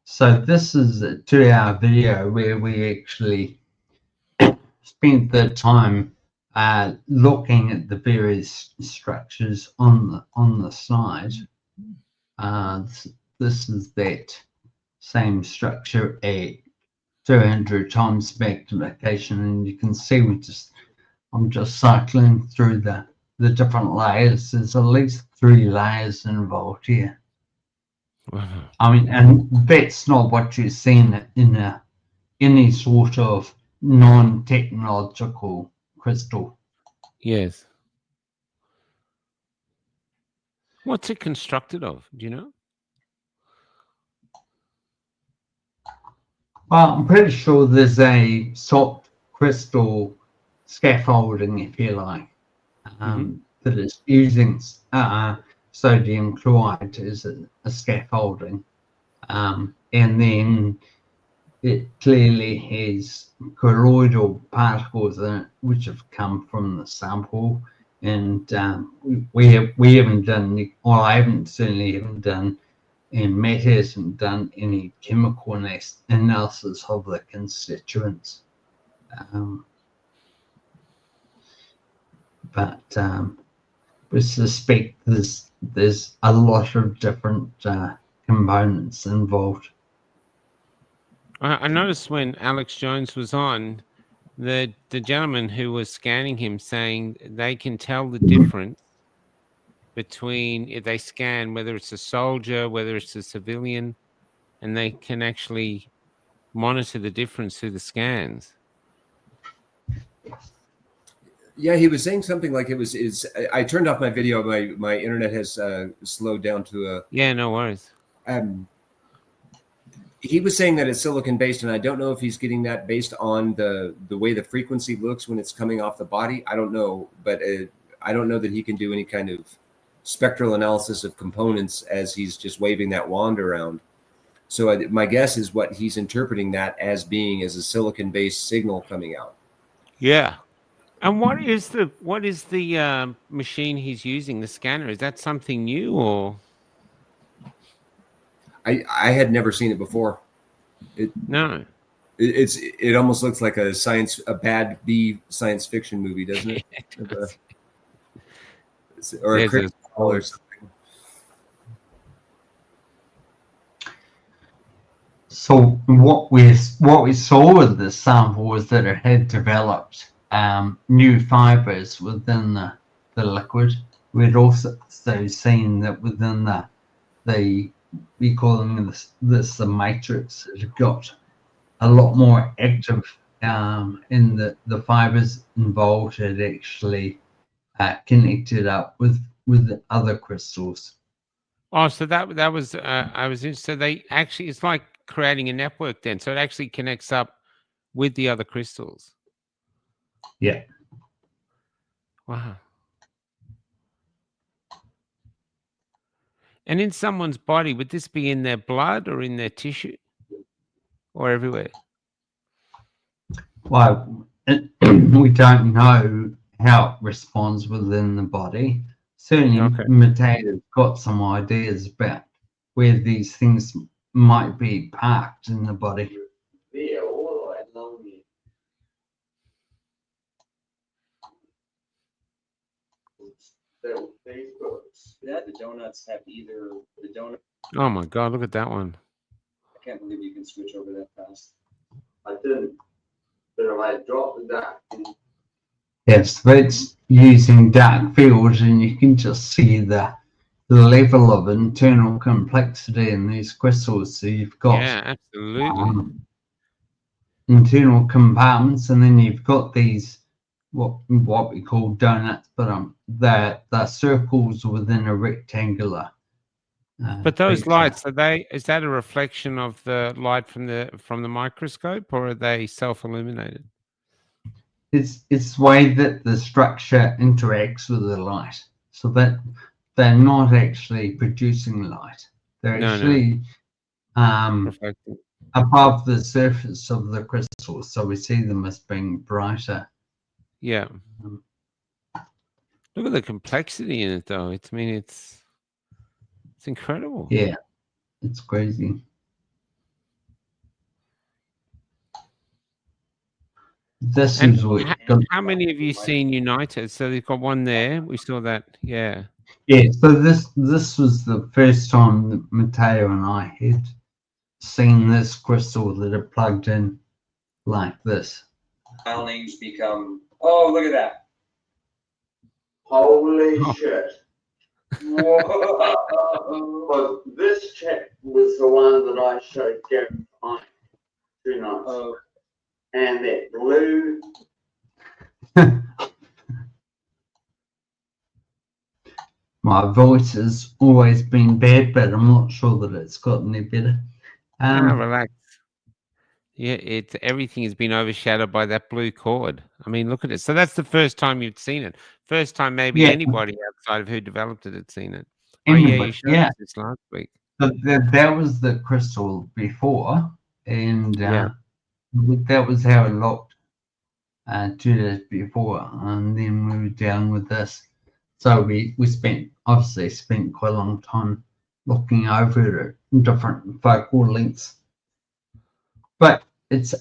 So this is a 2-hour video where we actually spent the time looking at the various structures on the side. This is that same structure at 200 times magnification, and you can see I'm just cycling through the different layers. There's at least 3 layers involved here. Wow. I mean, and that's not what you see in any sort of non-technological crystal. Yes. What's it constructed of? Do you know? Well, I'm pretty sure there's a soft crystal scaffolding, if you like, that is using sodium chloride as a scaffolding. And then it clearly has colloidal particles in it, which have come from the sample. And we haven't done, or I certainly haven't done, and Matt hasn't done any chemical analysis of the constituents. But we suspect there's a lot of different components involved. I noticed when Alex Jones was on, the gentleman who was scanning him saying they can tell the difference between, if they scan, whether it's a soldier, whether it's a civilian, and they can actually monitor the difference through the scans. Yeah, he was saying something like I turned off my video. My internet has slowed down to a. Yeah, no worries. He was saying that it's silicon based, and I don't know if he's getting that based on the way the frequency looks when it's coming off the body. I don't know, but I don't know that he can do any kind of spectral analysis of components as he's just waving that wand around. So my guess is what he's interpreting that as being as a silicon based signal coming out. Yeah. And what is the machine he's using, the scanner? Is that something new, or? I had never seen it before. No. It almost looks like a bad B science fiction movie, doesn't it? Or a critical or something. So what we saw with this sample was that it had developed new fibers within the liquid. We'd also seen that within we call them the matrix, it got a lot more active in the fibers involved. It actually connected up with the other crystals. Oh, so that was I was interested. So they actually, it's like creating a network then. So it actually connects up with the other crystals. Yeah. Wow. And in someone's body, would this be in their blood or in their tissue or everywhere? Well, we don't know how it responds within the body. Certainly, Mateo's got some ideas about where these things might be parked in the body. Yeah, the donuts have either the donut. Oh my God! Look at that one. I can't believe you can switch over that fast. I didn't, but if I dropped that. Yes, that's using dark field, and you can just see the level of internal complexity in these crystals. So you've got absolutely internal compartments, and then you've got these what we call donuts, but they're circles within a rectangular. But those lights, is that a reflection of the light from the microscope, or are they self-illuminated? It's the way that the structure interacts with the light, so that they're not actually producing light. They're actually above the surface of the crystal, so we see them as being brighter. Yeah. Look at the complexity in it, though. It's incredible. Yeah, it's crazy. This And is what. how many have you seen united? So they've got one there. We saw that. Yeah. Yeah. So this was the first time that Matteo and I had seen this crystal that had plugged in like this. File names become. Oh, look at that! Holy shit. Well, this chip was the one that I showed Gary on 2 nights. Oh. And that blue. My voice has always been bad, but I'm not sure that it's gotten any better. Relax. Yeah, everything has been overshadowed by that blue cord. I mean, look at it. So that's the first time you'd seen it. First time maybe anybody outside of who developed it had seen it. Anyway, you showed us this last week. So that was the crystal before, and that was how it looked 2 days before, and then we were down with this. So we obviously spent quite a long time looking over it at different focal lengths. But it's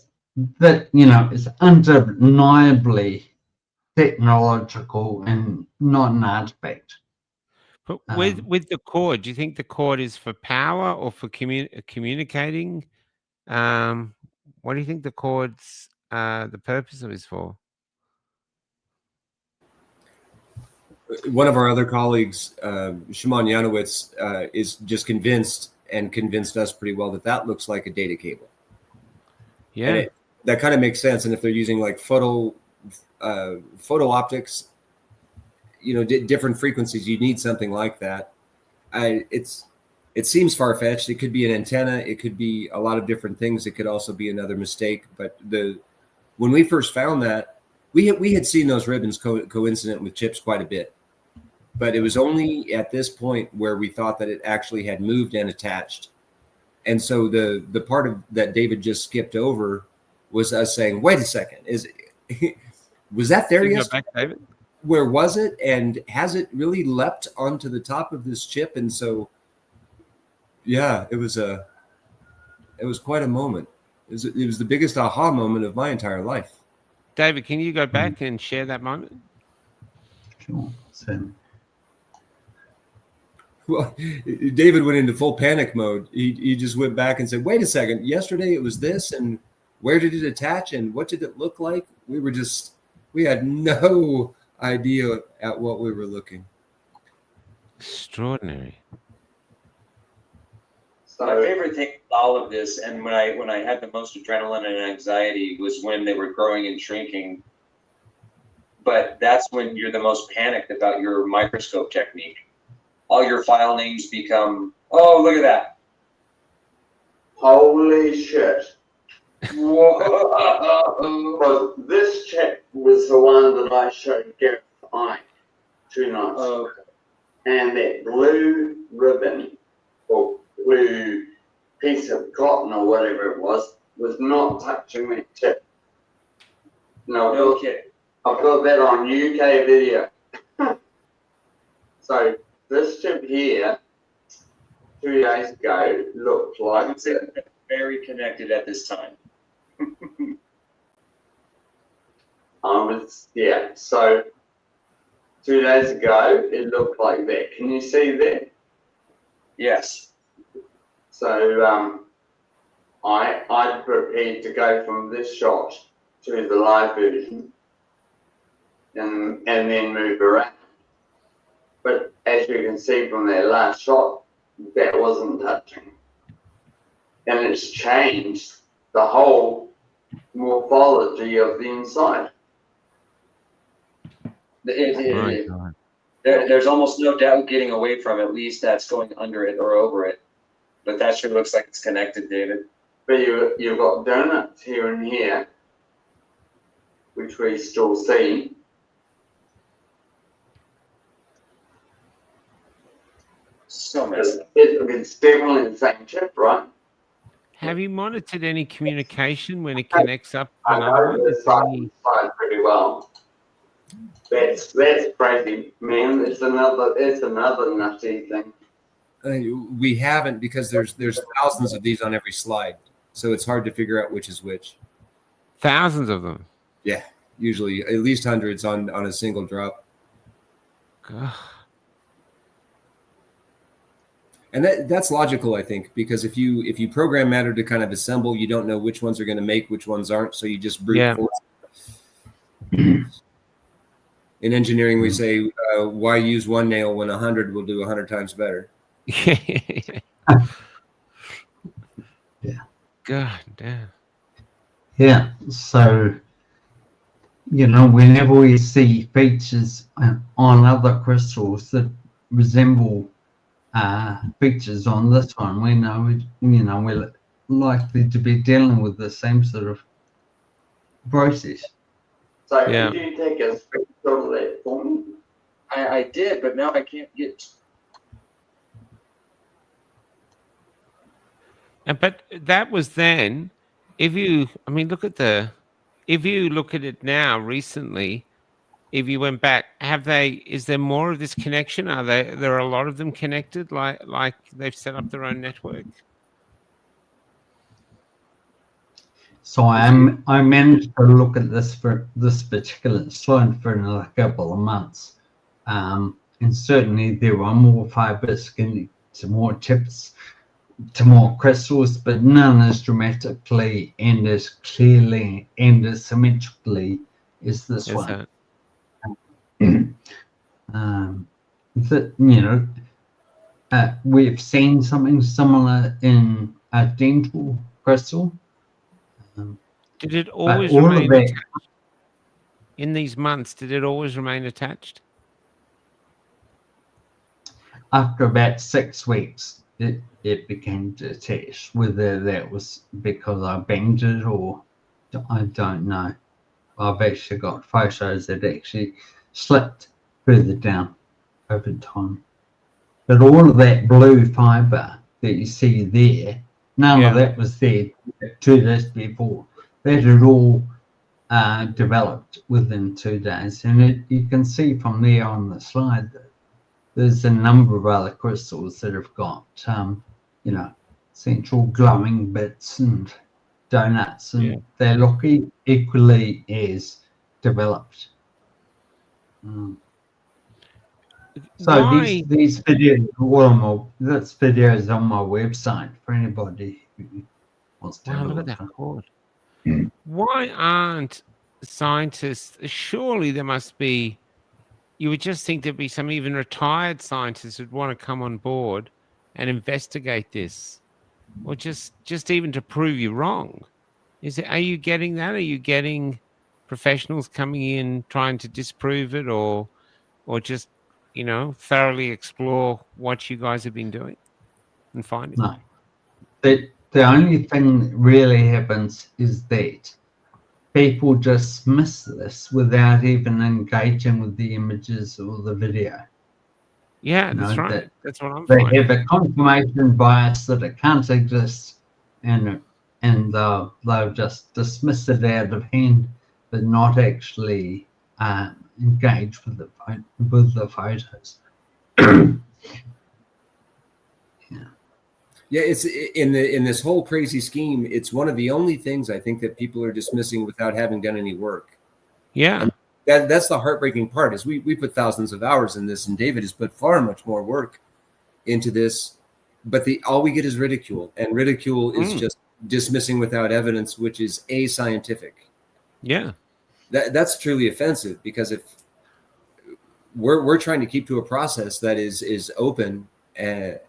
undeniably technological and not an artifact. But with the cord, do you think the cord is for power or for communicating? What do you think the cord's the purpose of it is for? One of our other colleagues, Shimon Yanowitz, is just convinced us pretty well that looks like a data cable. Yeah, that kind of makes sense. And if they're using like photo optics, different frequencies, you need something like that. It seems far-fetched. It could be an antenna. It could be a lot of different things. It could also be another mistake. But when we first found that, we had seen those ribbons coincident with chips quite a bit. But it was only at this point where we thought that it actually had moved and attached. And so the part of that David just skipped over was us saying, wait a second, was that there yesterday? Back, David? Where was it? And has it really leapt onto the top of this chip? And so, yeah, it was quite a moment. It was the biggest aha moment of my entire life. David, can you go back and share that moment? Sure. Well, David went into full panic mode. He just went back and said, wait a second, yesterday it was this, and where did it attach, and what did it look like? We had no idea at what we were looking. Extraordinary. My favorite thing with all of this, and when I had the most adrenaline and anxiety, was when they were growing and shrinking. But that's when you're the most panicked about your microscope technique. All your file names become, oh, look at that. Holy shit. Well, this chip was the one that I showed Gary on 2 nights. Oh. And that blue ribbon, or blue piece of cotton or whatever it was not touching that chip. No kidding. I've got that on UK video. So this chip here, 2 days ago, looked like. I would say very connected at this time. So 2 days ago, it looked like that. Can you see that? Yes. So I prepared to go from this shot to the live version and then move around. But as you can see from that last shot, that wasn't touching. And it's changed the whole morphology of the inside. There's almost no doubt getting away from at least that's going under it or over it. But that sure looks like it's connected, David. But you've got donuts here and here, which we still see. So messy. It's definitely the same chip, right? Have you monitored any communication when it connects up to I another know one? the Is there any... side pretty well. That's crazy, man. It's another nutty thing. We haven't, because there's thousands of these on every slide, so it's hard to figure out which is which. Thousands of them. Yeah, usually at least hundreds on a single drop. God. And that's logical, I think, because if you program matter to kind of assemble, you don't know which ones are going to make, which ones aren't, so you just brute force. In engineering, we say, why use one nail when 100 will do 100 times better? Yeah. God damn. Yeah. So, whenever we see features on other crystals that resemble features on this one, we know, we're likely to be dealing with the same sort of process. So Yeah. could you take a screenshot of that for me? I did, but now I can't get. But that was then. If you look at it now recently, if you went back, is there more of this connection? There are a lot of them connected, like they've set up their own network? So I managed to look at this for this particular slide for another couple of months, and certainly there are more fibers connected to more tips, to more crystals, but none as dramatically and as clearly and as symmetrically as this Is one. that We've seen something similar in a dental crystal. Did it always all remain of that, attached? In these months, did it always remain attached? after about 6 weeks, it became detached. Whether that was because I banged it or I don't know. I've actually got photos that actually slipped further down over time. But all of that blue fiber that you see there, none of that was there 2 days before. That had all developed within 2 days. And you can see from there on the slide that there's a number of other crystals that have got, central glowing bits and donuts, and they look equally as developed. So these videos, this video is on my website for anybody who wants to have a Look look. at that cord. Why aren't scientists? Surely there must be. You would just think there'd be some even retired scientists who'd want to come on board and investigate this, or just even to prove you wrong. Are you getting that? Are you getting professionals coming in trying to disprove it, or just thoroughly explore what you guys have been doing and finding? No, the only thing that really happens is that people dismiss this without even engaging with the images or the video. Yeah, that's right. That's what I'm They finding. have a confirmation bias that it can't exist, and they'll just dismiss it out of hand, but not actually engage with the photos. Yeah, it's in this whole crazy scheme. It's one of the only things I think that people are dismissing without having done any work. Yeah, and that's the heartbreaking part. Is we put thousands of hours in this, and David has put far much more work into this. But all we get is ridicule, and ridicule is just dismissing without evidence, which is ascientific. Yeah, that's truly offensive, because if we're trying to keep to a process that is open. And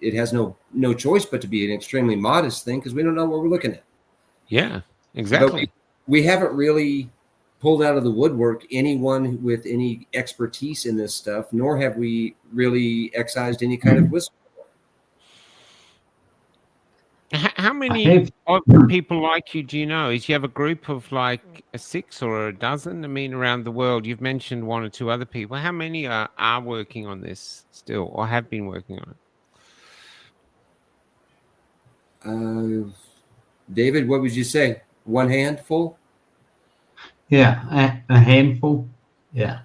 it has no choice but to be an extremely modest thing, because we don't know what we're looking at. Yeah, exactly. But we haven't really pulled out of the woodwork anyone with any expertise in this stuff, nor have we really excised any kind of whistle. How many people like you do you know? Is you have a group of like 6 or a dozen? I mean, around the world. You've mentioned 1 or 2 other people. How many are working on this still, or have been working on it? David, what would you say? One handful? Yeah, a handful. Yeah.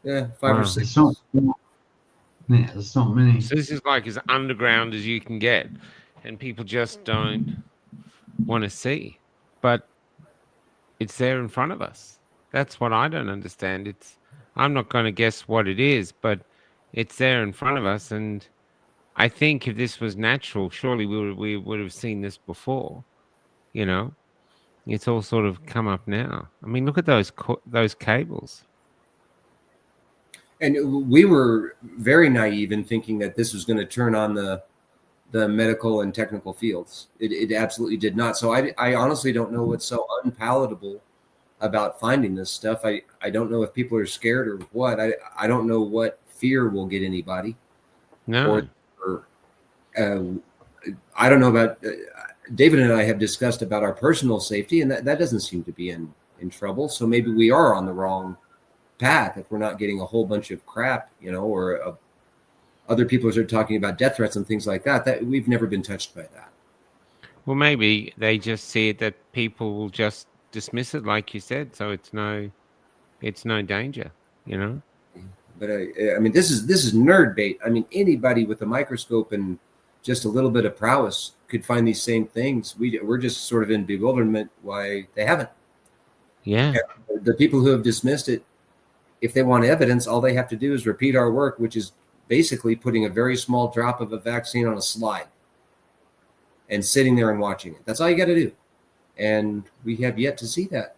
Yeah, 5 or Wow. 6. It's not. Yeah, it's not many. So this is like as underground as you can get, and people just don't want to see. But it's there in front of us. That's what I don't understand. I'm not going to guess what it is, but it's there in front of us. And I think if this was natural, surely we would have seen this before. You know, it's all sort of come up now. I mean, look at those cables. And we were very naive in thinking that this was going to turn on the medical and technical fields. It absolutely did not. So I honestly don't know what's so unpalatable about finding this stuff. I don't know if people are scared or what. I don't know what fear will get anybody. No. Or I don't know about David and I have discussed about our personal safety, and that doesn't seem to be in trouble. So maybe we are on the wrong path if we're not getting a whole bunch of crap, or other people are talking about death threats and things like that. That we've never been touched by that. Well, maybe they just see it that people will just dismiss it, like you said. So it's no danger, But I mean, this is nerd bait. I mean, anybody with a microscope and just a little bit of prowess could find these same things. We're just sort of in bewilderment why they haven't. Yeah. And the people who have dismissed it, if they want evidence, all they have to do is repeat our work, which is basically putting a very small drop of a vaccine on a slide and sitting there and watching it. That's all you got to do. And we have yet to see that.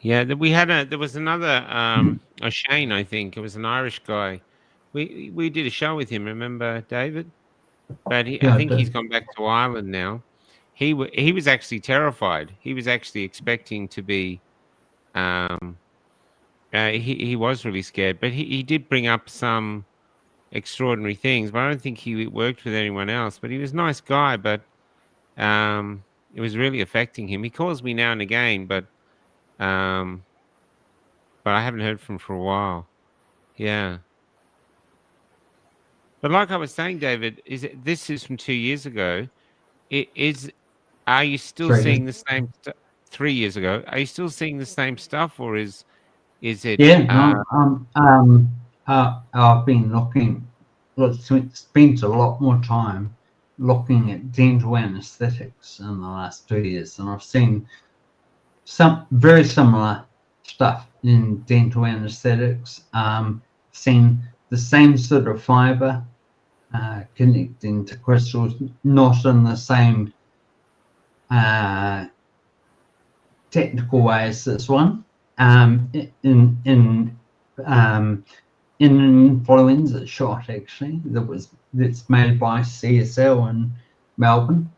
Yeah, there was another O'Shane, I think. It was an Irish guy. We did a show with him, remember, David? But I think he's gone back to Ireland now. He was actually terrified. He was actually expecting to be he was really scared, but he did bring up some extraordinary things, but I don't think he worked with anyone else. But he was a nice guy, but it was really affecting him. He calls me now and again, but I haven't heard from him for a while. Yeah. But like I was saying, David, this is from 2 years ago. Are you still seeing the same 3 years ago? Are you still seeing the same stuff, or is it? Yeah, I've been looking. Spent a lot more time looking at dental anesthetics in the last 2 years, and I've seen some very similar stuff in dental anesthetics. Seen the same sort of fiber connecting to crystals, not in the same technical way as this one. In an influenza shot, actually, that's made by CSL in Melbourne.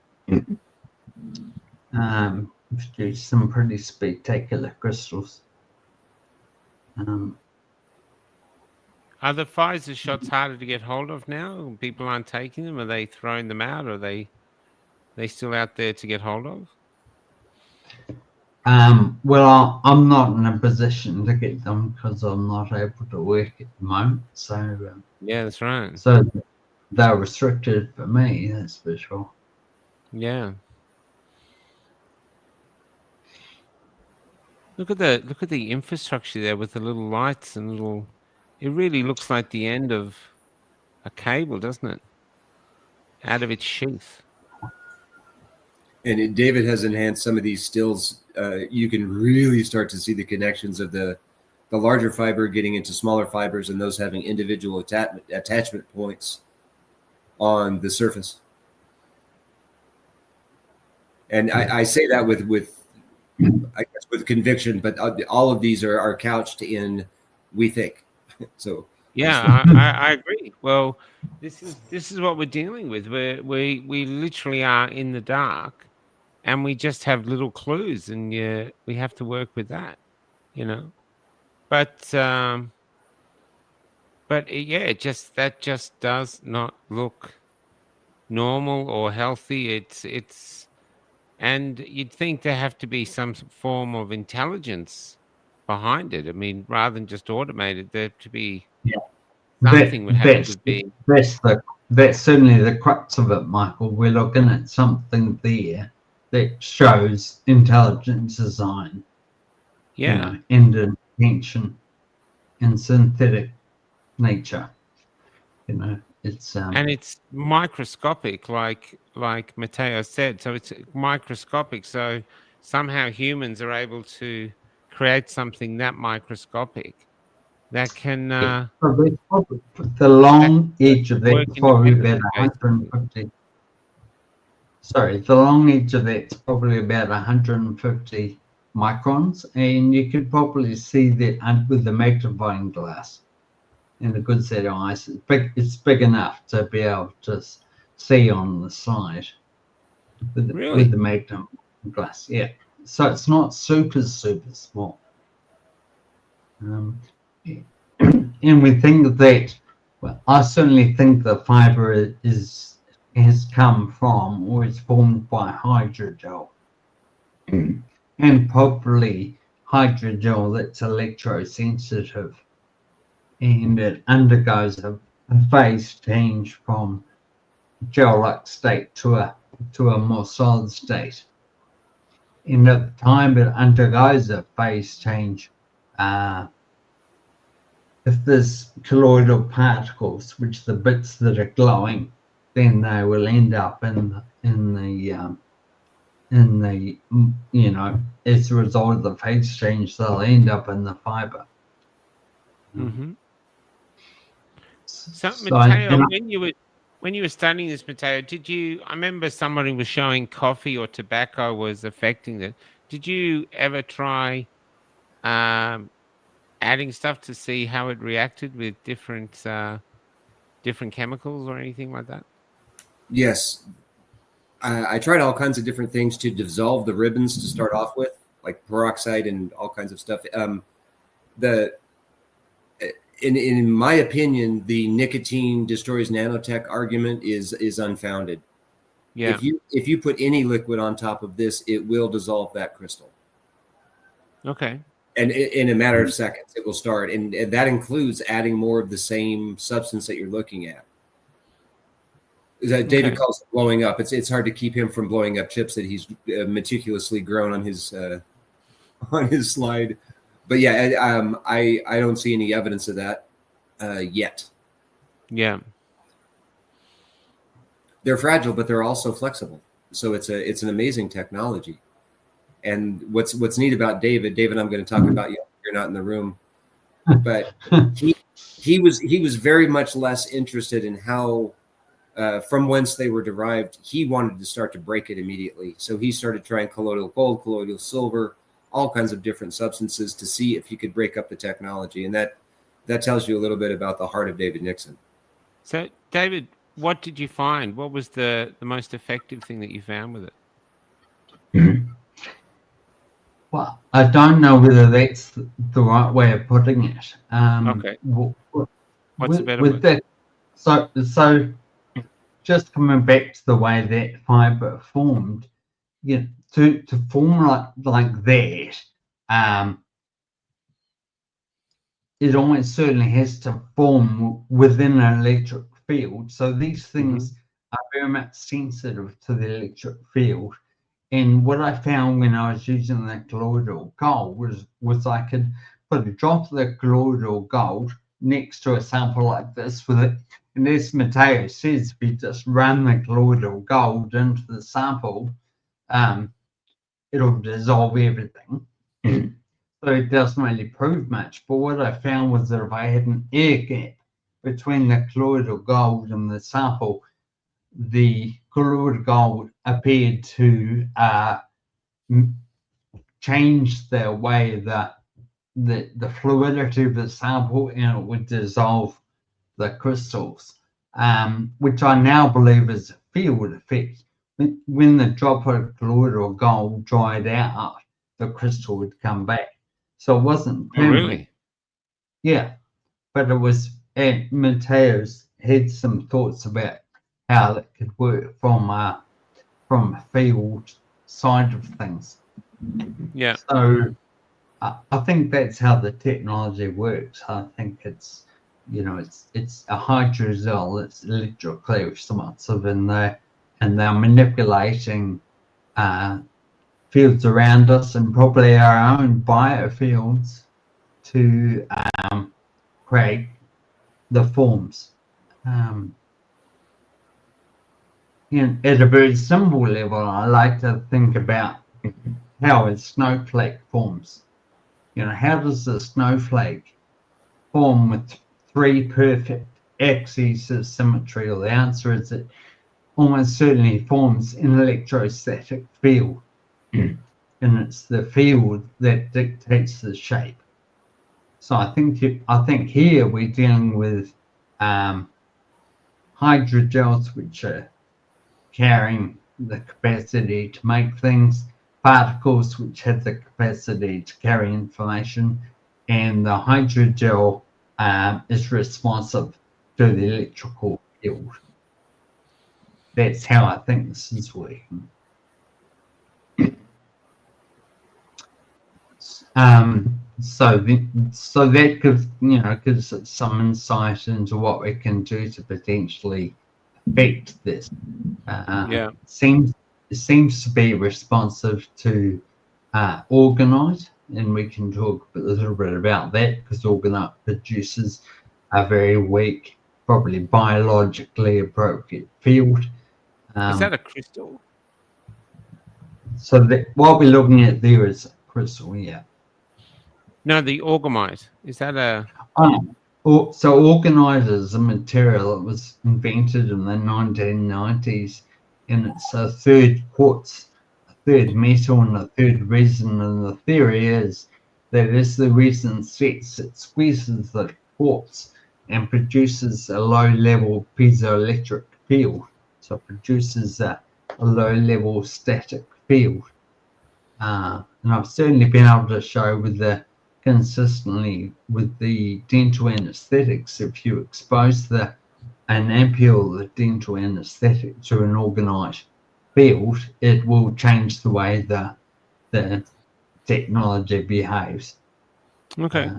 Produced some pretty spectacular crystals. Are the Pfizer shots harder to get hold of now? People aren't taking them. Are they throwing them out? Or are they still out there to get hold of? Well, I'm not in a position to get them because I'm not able to work at the moment. So yeah, that's right. So they're restricted for me. That's for sure. Yeah. Look at the infrastructure there with the little lights and little. It really looks like the end of a cable, doesn't it? Out of its sheath. And David has enhanced some of these stills. You can really start to see the connections of the larger fiber getting into smaller fibers and those having individual attachment points on the surface. And I say that with I guess with conviction, but all of these are couched in we think. So yeah, I agree. Well, this is what we're dealing with. We literally are in the dark, and we just have little clues, and we have to work with that, But it just does not look normal or healthy. It's and you'd think there have to be some form of intelligence behind it. I mean, rather than just automated, there to be something would have to be. that's certainly the crux of it, Michael. We're looking at something there that shows intelligent design, Yeah. you know, and intention and synthetic nature. You know, it's And it's microscopic, like Matteo said. So it's microscopic. So somehow humans are able to create something that microscopic that can so that's probably, the long edge of work that's probably about independently, basically. 150. Sorry, the long edge of that's probably about 150 microns, and you could probably see that with the magnifying glass and a good set of eyes. It's big enough to be able to see on the side with Really? the magnifying glass. Yeah, so it's not super small. And we think that, well, I certainly think the fiber has come from or is formed by hydrogel, and probably hydrogel that's electrosensitive, and it undergoes a phase change from gel-like state to a more solid state. And at the time it undergoes a phase change, if there's colloidal particles, which are the bits that are glowing, then they will end up in the you know, as a result of the phase change, they'll end up in the fiber. Mm-hmm. So Matteo, when you were studying this, Matteo, did you? I remember somebody was showing coffee or tobacco was affecting it. Did you ever try adding stuff to see how it reacted with different chemicals or anything like that? Yes, I tried all kinds of different things to dissolve the ribbons to start off with, like peroxide and all kinds of stuff. In my opinion, the nicotine destroys nanotech argument is unfounded. Yeah. If you put any liquid on top of this, it will dissolve that crystal. Okay. And in a matter of seconds, it will start, and that includes adding more of the same substance that you're looking at. David calls it blowing up. It's hard to keep him from blowing up chips that he's meticulously grown on his slide. But yeah, I don't see any evidence of that yet. Yeah, they're fragile, but they're also flexible. So it's an amazing technology. And what's neat about David, I'm going to talk about you. You're not in the room, but he was very much less interested in how from whence they were derived. He wanted to start to break it immediately. So he started trying colloidal gold, colloidal silver, all kinds of different substances to see if he could break up the technology. And that tells you a little bit about the heart of David Nixon. So David, what did you find? What was the most effective thing that you found with it? Well, I don't know whether that's the right way of putting it. Okay. What's the better with that? So just coming back to the way that fiber formed, you know, to form like that, it almost certainly has to form within an electric field. So these things are very much sensitive to the electric field. And what I found when I was using the colloidal gold was I could put a drop of the colloidal gold next to a sample like this with it. And as Matteo says, if you just run the colloidal gold into the sample, it'll dissolve everything. So it doesn't really prove much. But what I found was that if I had an air gap between the colloidal gold and the sample, the colloidal gold appeared to change the way that the fluidity of the sample, and it would dissolve the crystals, which I now believe is a field effect. When the drop of colloidal gold dried out, the crystal would come back. So it wasn't permanent. Oh, really? Yeah, but it was. And Mateo's had some thoughts about how that could work from a field side of things. Yeah. So I think that's how the technology works. I think it's you know, it's a hydrogel that's electrically responsive, and they're manipulating fields around us and probably our own biofields to create the forms. At a very simple level, I like to think about how a snowflake forms. You know, how does a snowflake form with 3 perfect axes of symmetry? Well, the answer is it almost certainly forms an electrostatic field. And it's the field that dictates the shape. So I think here we're dealing with hydrogels, which are carrying the capacity to make things, particles which have the capacity to carry information, and the hydrogel is responsive to the electrical field. That's how I think this is working. So that gives us some insight into what we can do to potentially affect this. Seems to be responsive to orgonite, and we can talk a little bit about that, because orgonite produces a very weak, probably biologically appropriate field. Is that a crystal? So what we're looking at there is a crystal, yeah. No, the orgomite. Is that a... So orgonite is a material that was invented in the 1990s, and it's a third quartz, a third metal, and a third resin. And the theory is that as the resin sets, it squeezes the quartz and produces a low-level piezoelectric field. So it produces a low-level static field. And I've certainly been able to show consistently with the dental anesthetics, if you expose an ampule of dental anesthetic to an orgonite field, it will change the way the technology behaves. Okay.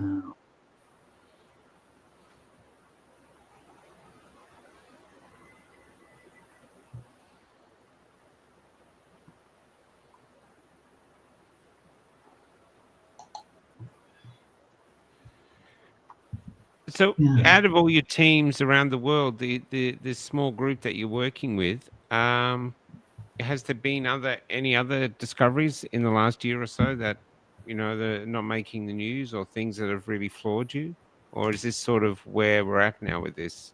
So, out of all your teams around the world, this small group that you're working with, has there been any other discoveries in the last year or so that, you know, they're not making the news, or things that have really floored you? Or is this sort of where we're at now with this?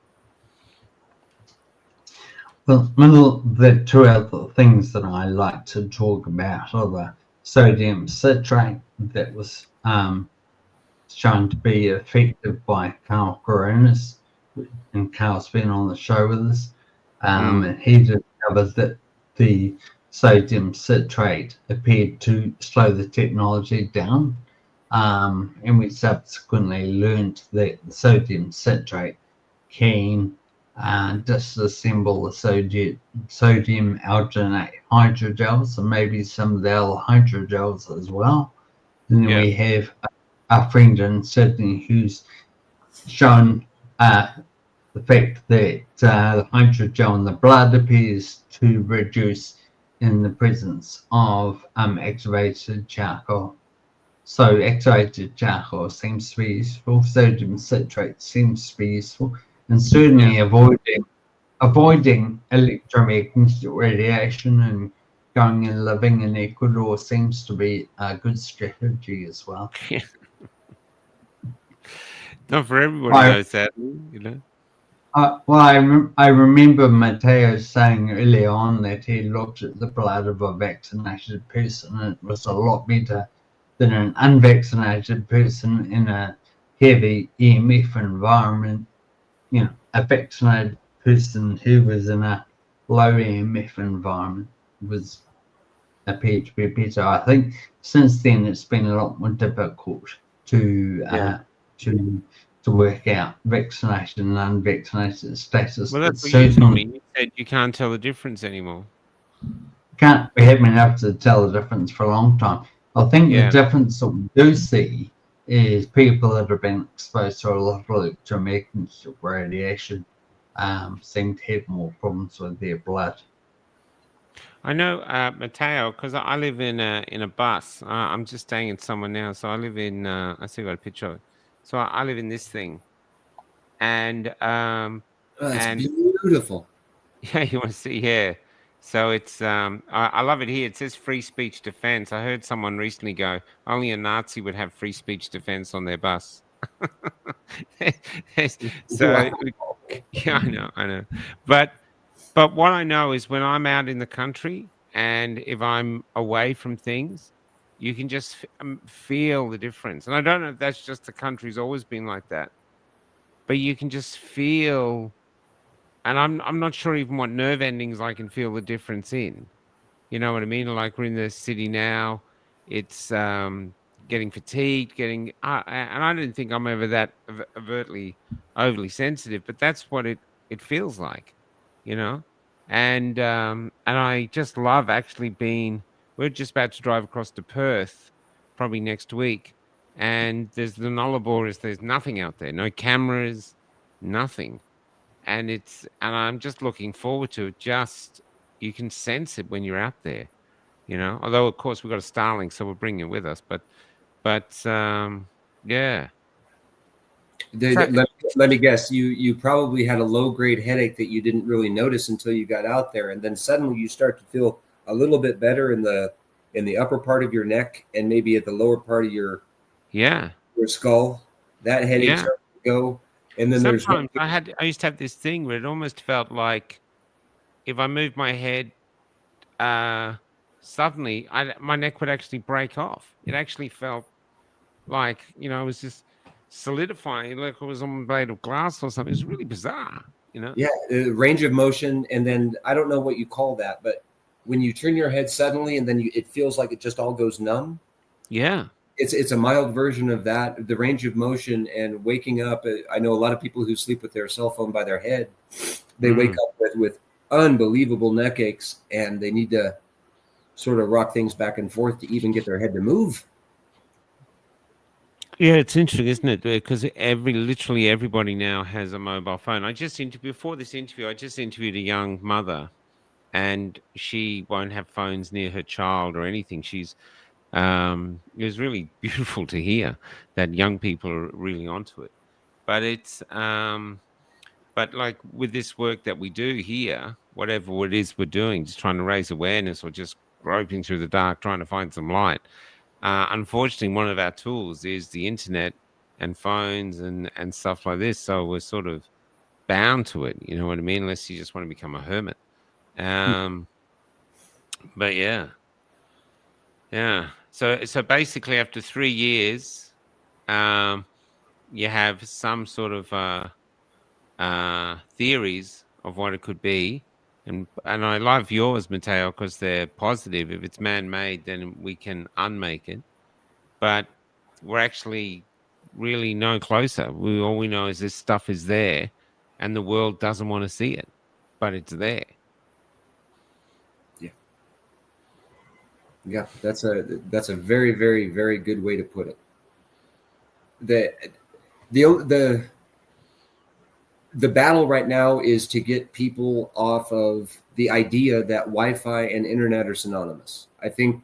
Well, the 2 other things that I like to talk about are the sodium citrate that was shown to be effective by Carl Coronis, and Carl's been on the show with us. And he discovered that the sodium citrate appeared to slow the technology down, and we subsequently learned that the sodium citrate can disassemble the sodium alginate hydrogels, and maybe some of the other hydrogels as well. And then we have a friend in Sydney who's shown the fact that the hydrogel in the blood appears to reduce in the presence of activated charcoal. So activated charcoal seems to be useful, sodium citrate seems to be useful, and certainly avoiding electromagnetic radiation and going and living in Ecuador seems to be a good strategy as well. Not for everybody knows that, you know. Well, I remember Matteo saying early on that he looked at the blood of a vaccinated person, and it was a lot better than an unvaccinated person in a heavy EMF environment. You know, a vaccinated person who was in a low EMF environment appeared to be better. I think since then it's been a lot more difficult to work out vaccination and unvaccinated status. Well, that's what you told me. You said you can't tell the difference anymore. We haven't been able to tell the difference for a long time. I think the difference that we do see is people that have been exposed to a lot of electromagnetic radiation seem to have more problems with their blood. I know, Matteo, because I live in a bus. I'm just staying in someone now, so I live in. I see, I got a picture of it. So I live in this thing, and Oh, that's and beautiful. yeah, you want to see? Yeah. So it's I love it here. It says free speech defense. I heard someone recently go, only a Nazi would have free speech defense on their bus. So Wow. yeah, I know. But what I know is when I'm out in the country and if I'm away from things, you can just feel the difference. And I don't know if that's just the country's always been like that, but you can just feel. And I'm not sure even what nerve endings I can feel the difference in. You know what I mean? Like we're in the city now. It's getting fatigued, getting and I didn't think I'm ever that overly sensitive, but that's what it feels like, you know? And I just love actually being we're just about to drive across to Perth probably next week. And there's the Nullarbor is there's nothing out there, no cameras, nothing. And I'm just looking forward to it. Just you can sense it when you're out there, you know. Although of course we've got a Starlink, so we'll bring it with us. But yeah. So Let me guess. You probably had a low grade headache that you didn't really notice until you got out there, and then suddenly you start to feel a little bit better in the upper part of your neck and maybe at the lower part of your yeah, skull. That headache yeah. starts to go, and then there's Sometimes I used to have this thing where it almost felt like if I moved my head, suddenly my neck would actually break off. It actually felt like it was just solidifying, like it was on a blade of glass or something. It's really bizarre, you know. yeah, range of motion, and then I don't know what you call that, but when you turn your head suddenly and then it feels like it just all goes numb. Yeah. It's a mild version of that. The range of motion and waking up. I know a lot of people who sleep with their cell phone by their head. They wake up with unbelievable neck aches, and they need to sort of rock things back and forth to even get their head to move. Yeah, it's interesting, isn't it? Because literally everybody now has a mobile phone. Before this interview, I just interviewed a young mother, and she won't have phones near her child or anything. It was really beautiful to hear that young people are really onto it. But but like with this work that we do here, whatever it is we're doing, just trying to raise awareness or just groping through the dark, trying to find some light. Unfortunately, one of our tools is the internet and phones and stuff like this. So we're sort of bound to it. You know what I mean? Unless you just want to become a hermit. But yeah. So basically, after 3 years, you have some sort of theories of what it could be. And I love yours, Matteo, because they're positive. If it's man-made, then we can unmake it. But we're actually really no closer. All we know is this stuff is there, and the world doesn't want to see it, but it's there. Yeah, that's a very, very, very good way to put it. The battle right now is to get people off of the idea that Wi-Fi and internet are synonymous. I think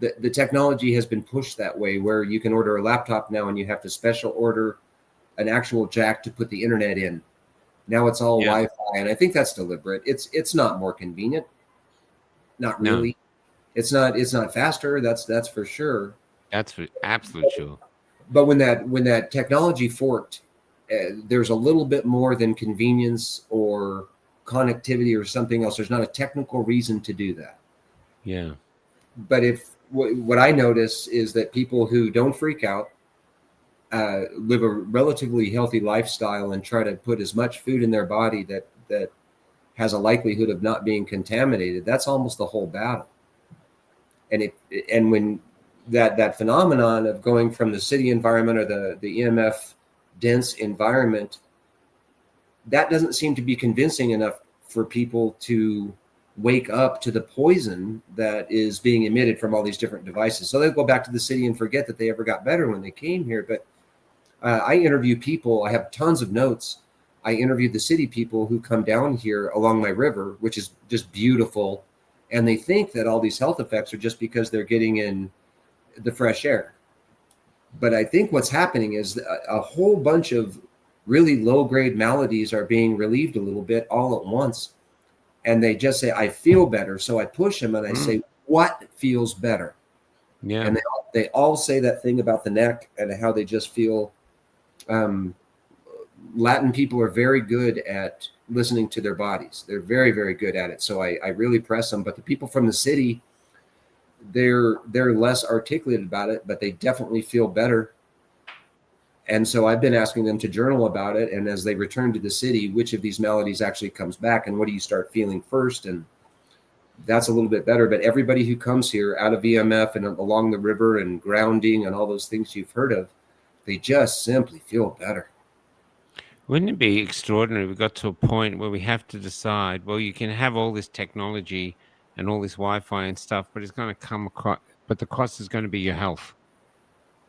the technology has been pushed that way, where you can order a laptop now and you have to special order an actual jack to put the internet in. Now it's all Wi-Fi, and I think that's deliberate. It's not more convenient, not really. No. It's not faster. That's for sure. That's for absolute sure. But when that technology forked, there's a little bit more than convenience or connectivity or something else. There's not a technical reason to do that. Yeah. But what I notice is that people who don't freak out, live a relatively healthy lifestyle and try to put as much food in their body that has a likelihood of not being contaminated, that's almost the whole battle. And when that phenomenon of going from the city environment or the EMF dense environment, that doesn't seem to be convincing enough for people to wake up to the poison that is being emitted from all these different devices. So they go back to the city and forget that they ever got better when they came here. But I interview people. I have tons of notes. I interviewed the city people who come down here along my river, which is just beautiful. And they think that all these health effects are just because they're getting in the fresh air. But I think what's happening is a whole bunch of really low-grade maladies are being relieved a little bit all at once. And they just say, I feel better. So I push them and I say, what feels better? Yeah. And they all say that thing about the neck and how they just feel. Latin people are very good at listening to their bodies. They're very, very good at it. So I really press them. But the people from the city, they're less articulate about it, but they definitely feel better. And so I've been asking them to journal about it. And as they return to the city, which of these maladies actually comes back and what do you start feeling first? And that's a little bit better. But everybody who comes here out of VMF and along the river and grounding and all those things you've heard of, they just simply feel better. Wouldn't it be extraordinary? We got to a point where we have to decide, well, you can have all this technology and all this Wi-Fi and stuff, but it's going to come across, but the cost is going to be your health.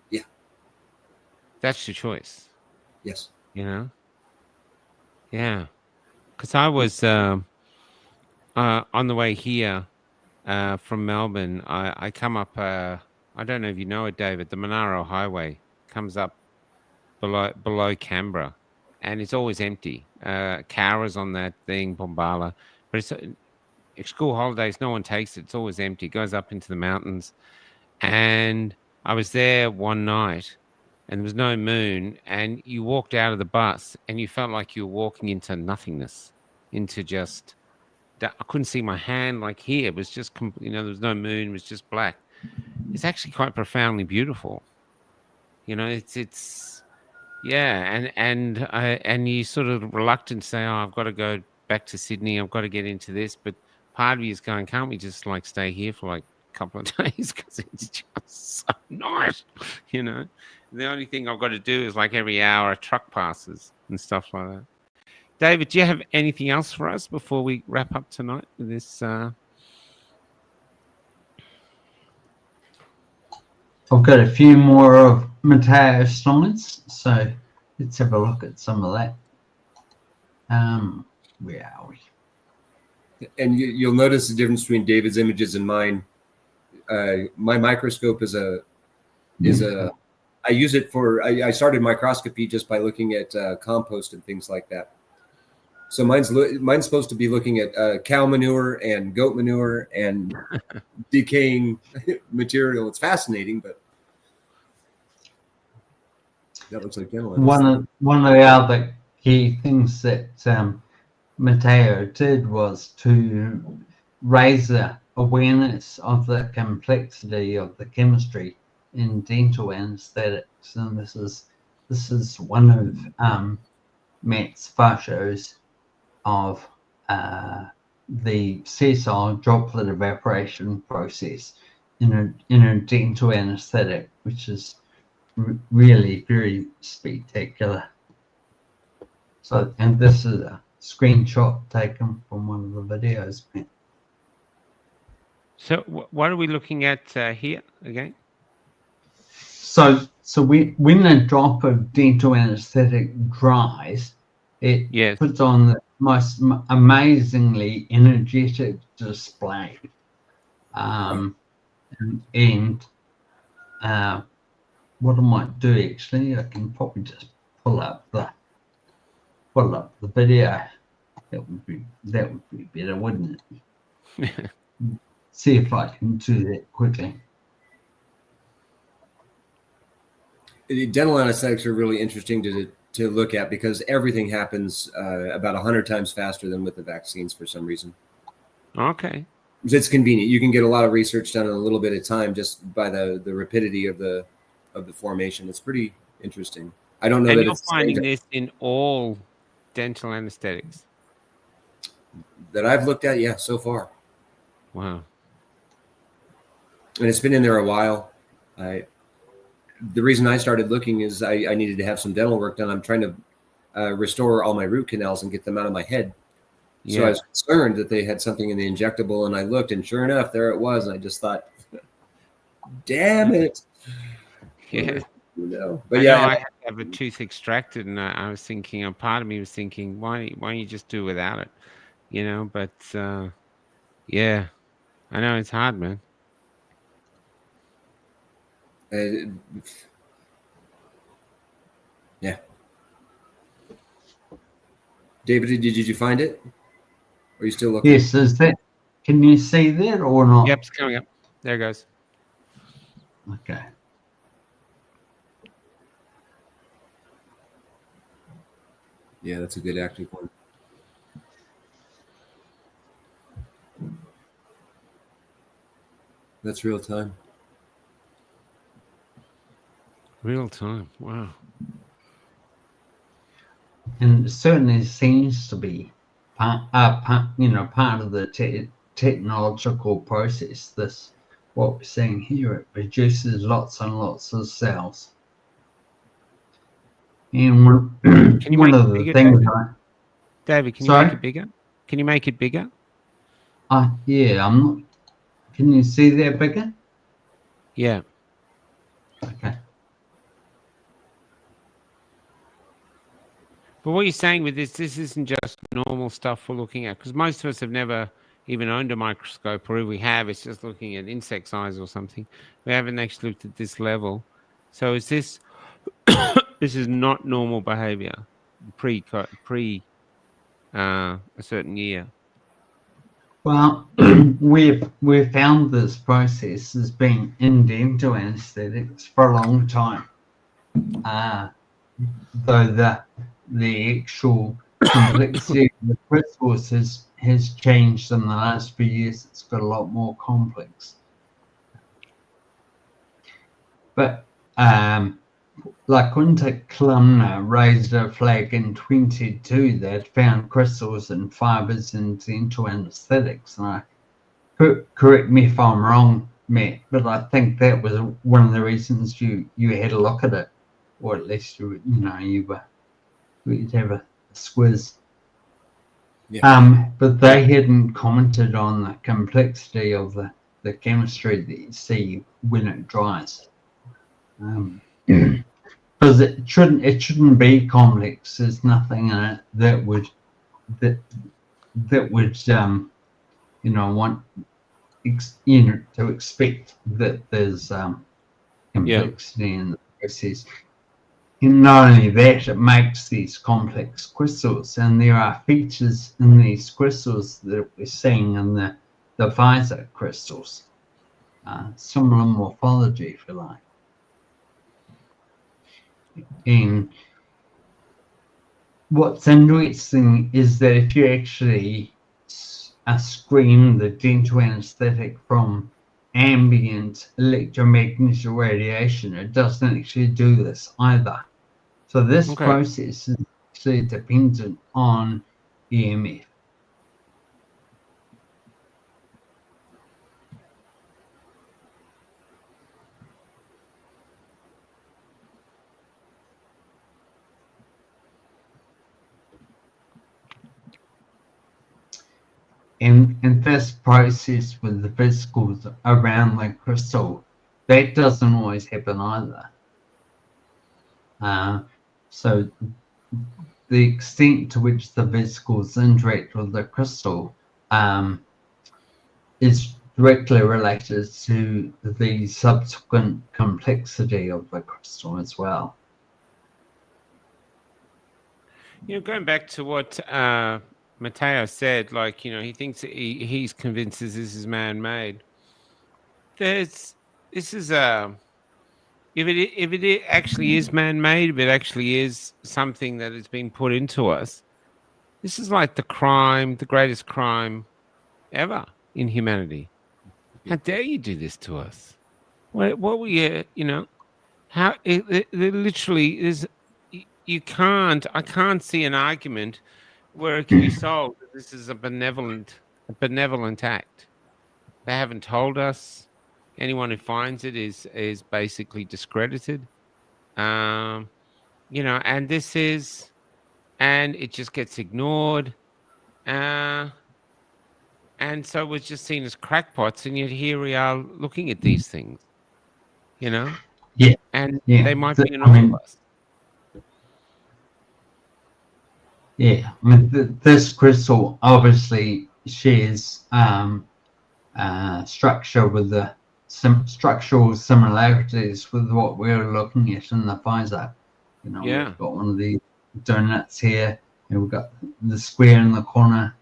Yeah. That's your choice. Yes. You know? Yeah. Because I was on the way here from Melbourne. I come up, I don't know if you know it, David, the Monaro Highway comes up below Canberra. And it's always empty. Cowra's on that thing, Bombala. But it's school holidays, no one takes it. It's always empty. It goes up into the mountains. And I was there one night and there was no moon. And you walked out of the bus and you felt like you were walking into nothingness, into just, I couldn't see my hand like here. It was just, there was no moon. It was just black. It's actually quite profoundly beautiful. It's yeah, and you sort of reluctant to say, "Oh, I've got to go back to Sydney. I've got to get into this." But part of you is going, "Can't we just like stay here for like a couple of days because it's just so nice?" The only thing I've got to do is like every hour a truck passes and stuff like that. David, do you have anything else for us before we wrap up tonight with this? I've got a few more of Mateo's slides, so let's have a look at some of that. Where are we? And you'll notice the difference between David's images and mine. My microscope is I use it for, I started microscopy just by looking at compost and things like that. So mine's supposed to be looking at cow manure and goat manure and decaying material. It's fascinating, but that looks like dental. One of the other key things that Mateo did was to raise the awareness of the complexity of the chemistry in dental anesthetics, and this is one of Matt's photos of the sessile droplet evaporation process in a dental anesthetic, which is really very spectacular. So, and this is a screenshot taken from one of the videos. So what are we looking at here again? So when a drop of dental anesthetic dries, it puts on the most amazingly energetic display. And what I might do actually, I can probably just pull up the video. That would be better, wouldn't it? See if I can do that quickly. Dental anesthetics are really interesting to look at because everything happens about 100 times faster than with the vaccines for some reason. Okay. It's convenient. You can get a lot of research done in a little bit of time just by the rapidity of the formation. It's pretty interesting. I don't know and that you're it's finding this in all dental anesthetics that I've looked at. Yeah, so far. Wow. And it's been in there a while. The reason I started looking is I needed to have some dental work done. I'm trying to restore all my root canals and get them out of my head. So I was concerned that they had something in the injectable, and I looked, and sure enough, there it was. And I just thought, damn it. Yeah. But I yeah, know I had to have a tooth extracted, and I was thinking, a part of me was thinking, why don't you just do without it? But yeah, I know it's hard, man. Yeah. David, did you find it? Are you still looking? Yes, is that? Can you see that or not? Yep, it's coming up. There it goes. Okay. Yeah, that's a good active one. That's real time. Real time. Wow. And it certainly seems to be part of the technological process. This, what we're seeing here, it produces lots and lots of cells. And one of the things, David, can you make it bigger? Can you make it bigger? Yeah, I'm not. Can you see that bigger? Yeah. Okay. But what you're saying with this isn't just normal stuff we're looking at, because most of us have never even owned a microscope, or if we have, it's just looking at insect size or something. We haven't actually looked at this level. So is this this is not normal behavior pre a certain year? Well, we've found this process has been in dental anesthetics for a long time. Though the actual complexity of the crystals has changed in the last few years. It's got a lot more complex. But like Quinta Columna raised a flag in 22 that found crystals and fibers in dental anesthetics, and I correct me if I'm wrong, Matt, but I think that was one of the reasons you had a look at it, or at least you'd have a squiz. Yeah. But they hadn't commented on the complexity of the chemistry that you see when it dries. Because it shouldn't be complex. There's nothing in it that would want to expect that there's complexity in the process. And not only that, it makes these complex crystals, and there are features in these crystals that we're seeing in the Pfizer crystals, similar morphology, if you like. And what's interesting is that if you actually screen the dental anesthetic from ambient electromagnetic radiation, it doesn't actually do this either. So this process is actually dependent on EMF. And this process with the vesicles around the crystal, that doesn't always happen either. So the extent to which the vesicles interact with the crystal is directly related to the subsequent complexity of the crystal as well. Going back to what Matteo said, he thinks he's convinced this is man-made. This is if it actually is man-made, if it actually is something that has been put into us, this is like the greatest crime ever in humanity. How dare you do this to us? What we how it literally is. I can't see an argument where it can be solved that this is a benevolent act. They haven't told us. Anyone who finds it is basically discredited. And it just gets ignored. And so it was just seen as crackpots, and yet here we are looking at these things, you know, Yeah, and yeah. they might be in I all mean, of us. yeah. I mean, this crystal obviously shares structure with the structural similarities with what we're looking at in the Pfizer. You know, Yeah. we've got one of the donuts here, and we've got the square in the corner.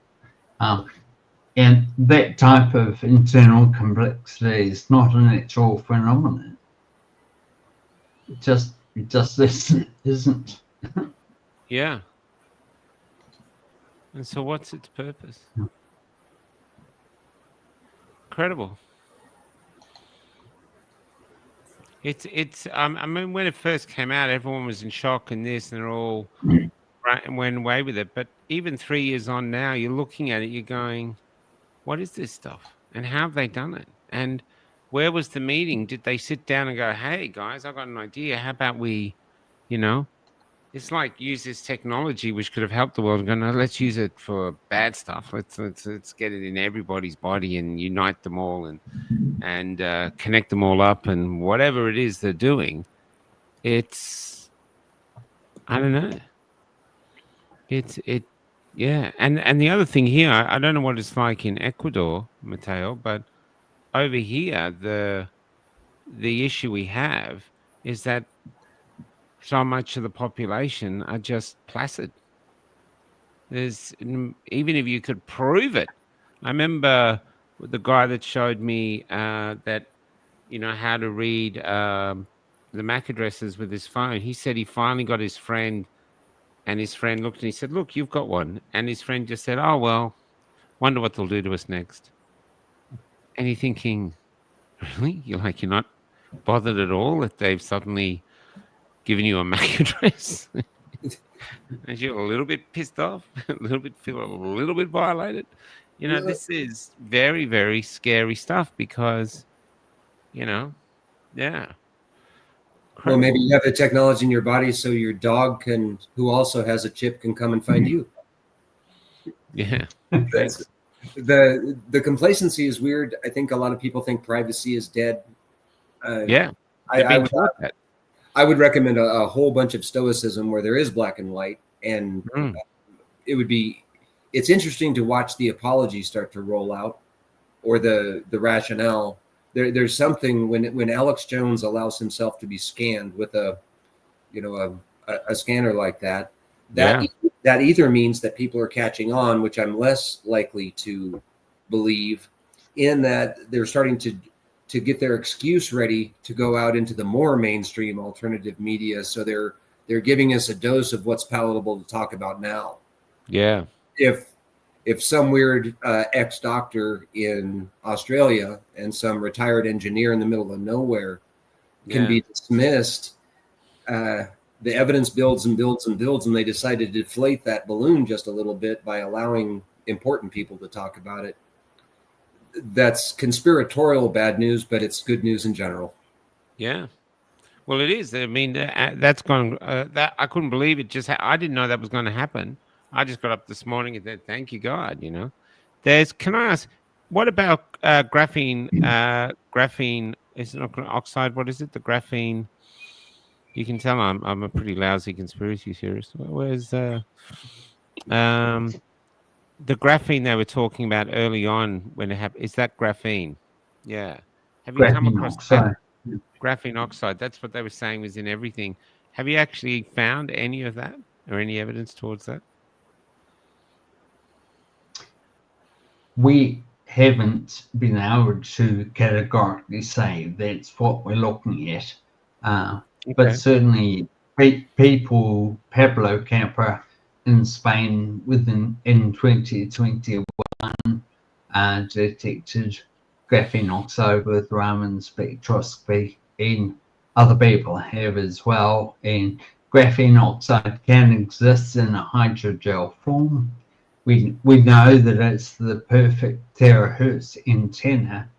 And that type of internal complexity is not a natural phenomenon. It just isn't. Yeah. And so what's its purpose? Incredible. It's I mean, when it first came out, everyone was in shock and this, and they're all right and went away with it. But even 3 years on now, you're looking at it, you're going, what is this stuff? And how have they done it? And where was the meeting? Did they sit down and go, hey guys, I've got an idea. How about we, you know, it's like use this technology which could have helped the world and go, no, let's use it for bad stuff. Let's get it in everybody's body and unite them all and connect them all up, and whatever it is they're doing, it's, I don't know. Yeah. And the other thing here, I don't know what it's like in Ecuador, Mateo, but over here, the issue we have is that so much of the population are just placid. Even if you could prove it. I remember the guy that showed me that, you know, how to read the MAC addresses with his phone. He said he finally got his friend, and his friend looked and he said, look, you've got one. And his friend just said, oh, well, wonder what they'll do to us next. And you're thinking, really? You're not bothered at all that they've suddenly given you a MAC address? And you're a little bit pissed off, feel a little bit violated. You know, this is very, very scary stuff because, you know, yeah. Well, maybe you have the technology in your body so your dog can, who also has a chip, can come and find you. Yeah. Thanks. The complacency is weird. I think a lot of people think privacy is dead. Yeah. I would recommend a whole bunch of stoicism where there is black and white, and it's interesting to watch the apology start to roll out, or the rationale. There's something when Alex Jones allows himself to be scanned with a scanner like that, that either means that people are catching on, which I'm less likely to believe, in that they're starting to get their excuse ready to go out into the more mainstream alternative media. So they're giving us a dose of what's palatable to talk about now. Yeah. If some weird ex-doctor in Australia and some retired engineer in the middle of nowhere can be dismissed, the evidence builds and builds and builds, and they decide to deflate that balloon just a little bit by allowing important people to talk about it. That's conspiratorial bad news, but it's good news in general. Yeah. Well, it is. I mean, that's gone. That I couldn't believe it. I didn't know that was going to happen. I just got up this morning and said, "Thank you, God." You know, can I ask, what about graphene? Graphene is not oxide. What is it? The graphene. You can tell I'm a pretty lousy conspiracy theorist. Where's the graphene they were talking about early on when it happened? Is that graphene? Yeah. Have you come across that? Graphene oxide. That's what they were saying was in everything. Have you actually found any of that or any evidence towards that? We haven't been able to categorically say that's what we're looking at. But certainly people, Pablo Camper in Spain in 2021 detected graphene oxide with Raman spectroscopy, and other people have as well. And graphene oxide can exist in a hydrogel form. We know that it's the perfect terahertz antenna.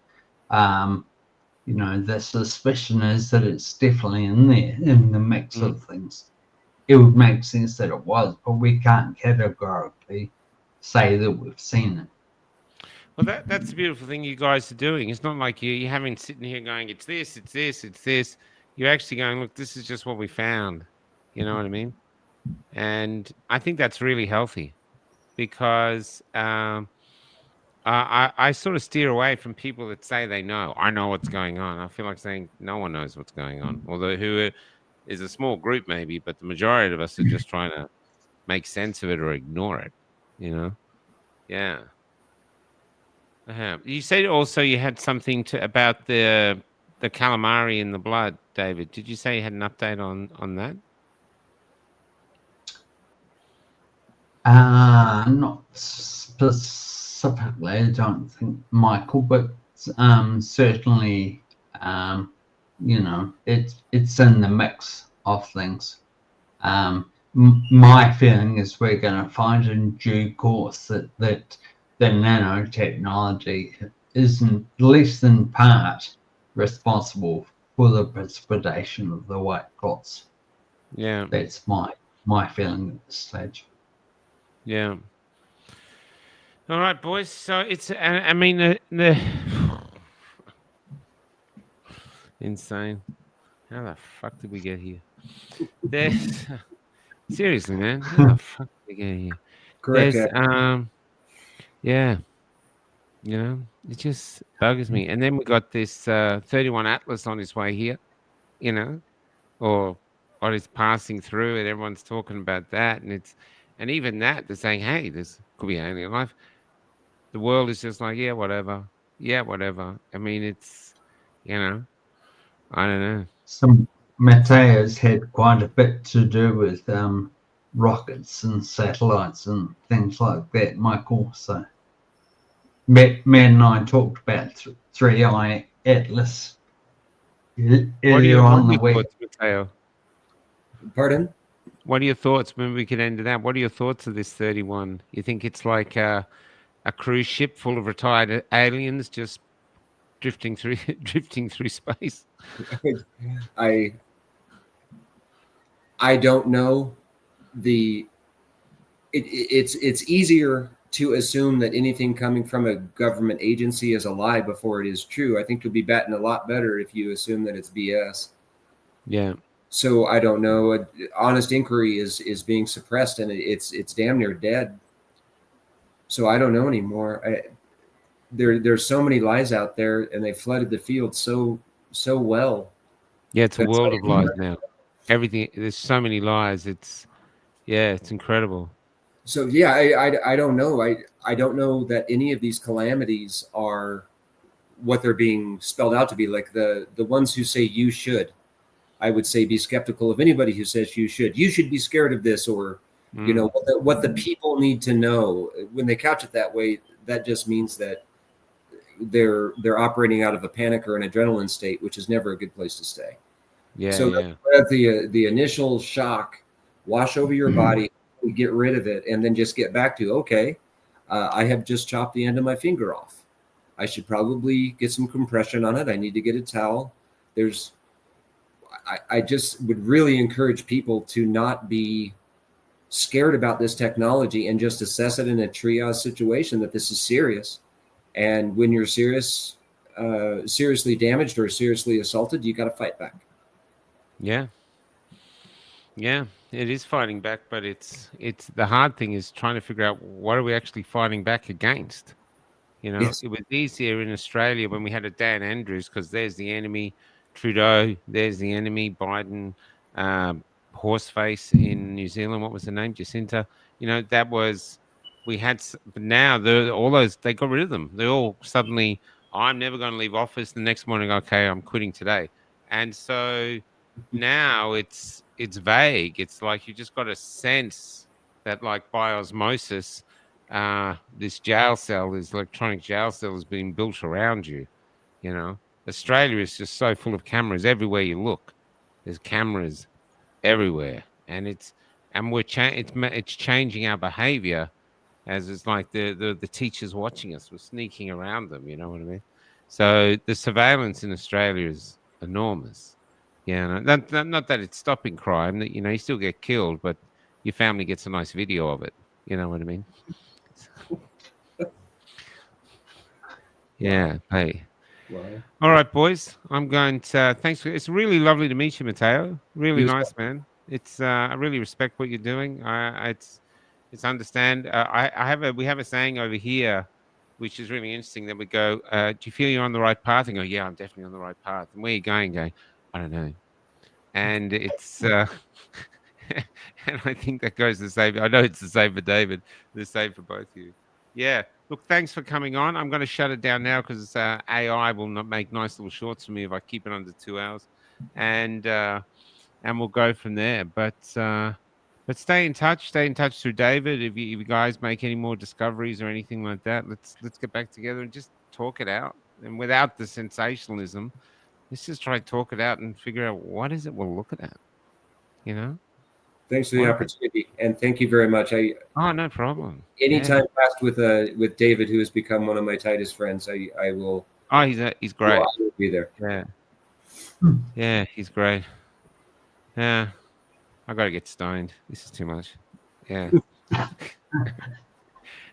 You know, the suspicion is that it's definitely in there in the mix of things. It would make sense that it was, but we can't categorically say that we've seen it. Well, that's the beautiful thing you guys are doing. It's not like you haven't sitting here going, it's this, it's this, it's this. You're actually going, look, this is just what we found. You know what I mean? And I think that's really healthy because I sort of steer away from people that say they know. I know what's going on. I feel like saying no one knows what's going on. Although who is a small group maybe, but the majority of us are just trying to make sense of it or ignore it. You know? Yeah. You said also you had something about the calamari in the blood, David. Did you say you had an update on that? Not specifically, I don't think, Michael, but certainly, you know, it's in the mix of things. My feeling is we're going to find in due course that the nanotechnology isn't, at least in part, responsible for the precipitation of the white clots. Yeah, that's my feeling at this stage. Yeah. All right, boys. So it's, I mean, the insane. How the fuck did we get here? There's seriously, man. How the fuck did we get here? Correct. There's yeah, you know, it just buggers me. And then we got this 31 Atlas on his way here, you know, or it's passing through, and everyone's talking about that, and even that they're saying, hey, this could be alien life. The world is just like, yeah, whatever. Yeah, whatever. I mean, it's, you know, I don't know. Some Mateo's had quite a bit to do with rockets and satellites and things like that, Michael. So Matt and I talked about 3i Atlas earlier on the week. Thoughts, Mateo? Pardon? What are your thoughts? Maybe we could end it out. What are your thoughts of this 31? You think it's like a cruise ship full of retired aliens just drifting through space? I don't know. It's easier to assume that anything coming from a government agency is a lie before it is true. I think you'll be batting a lot better if you assume that it's BS. Yeah. So I don't know. Honest inquiry is being suppressed, and it's damn near dead. So I don't know anymore. There's so many lies out there, and they flooded the field so well. Yeah, it's a world of lies now. Everything, there's so many lies. It's incredible. So yeah, I don't know. I don't know that any of these calamities are what they're being spelled out to be. Like the ones who say you should, I would say be skeptical of anybody who says you should. You should be scared of this, or you know what the people need to know. When they couch it that way, that just means that they're operating out of a panic or an adrenaline state, which is never a good place to stay. Yeah. So let the initial shock wash over your body, get rid of it, and then just get back to, okay, I have just chopped the end of my finger off. I should probably get some compression on it. I need to get a towel. I just would really encourage people to not be scared about this technology and just assess it in a triage situation, that this is serious. And when you're seriously damaged or seriously assaulted, you got to fight back. Yeah, it is fighting back, but it's the hard thing is trying to figure out what are we actually fighting back against. You know, It was easier in Australia when we had a Dan Andrews, because there's the enemy, Trudeau, there's the enemy, Biden, Horseface in New Zealand. What was the name? Jacinta. You know, that was, we had, but now all those, they got rid of them. They all suddenly, I'm never going to leave office. The next morning, okay, I'm quitting today. And so now it's vague. It's like you just got a sense that, like, by osmosis, this jail cell, this electronic jail cell, is being built around you. You know, Australia is just so full of cameras everywhere you look. There's cameras everywhere, and it's changing our behavior, as it's like the teachers watching us. We're sneaking around them. You know what I mean? So the surveillance in Australia is enormous. Yeah, not that it's stopping crime. That, you know, you still get killed, but your family gets a nice video of it. You know what I mean? Yeah. Hey. Wow. All right, boys. I'm going to thanks for it's really lovely to meet you, Matteo. Really You as nice, man. It's I really respect what you're doing. It's understand. We have a saying over here, which is really interesting. That we go, do you feel you're on the right path? And go, yeah, I'm definitely on the right path. And where you going? Going, I don't know. And it's and I think that goes the same. I know it's the same for David, the same for both of you. Yeah. Look, thanks for coming on. I'm going to shut it down now because AI will not make nice little shorts for me if I keep it under 2 hours, and we'll go from there. But stay in touch. Stay in touch through David. If you guys make any more discoveries or anything like that, let's get back together and just talk it out. And without the sensationalism, let's just try to talk it out and figure out what is it we're looking at. You know. Thanks for the opportunity, and thank you very much. Oh, no problem. Anytime passed with David, who has become one of my tightest friends, I will. Oh, he's great. I will be there. Yeah. Yeah, he's great. Yeah. I got to get stoned. This is too much. Yeah.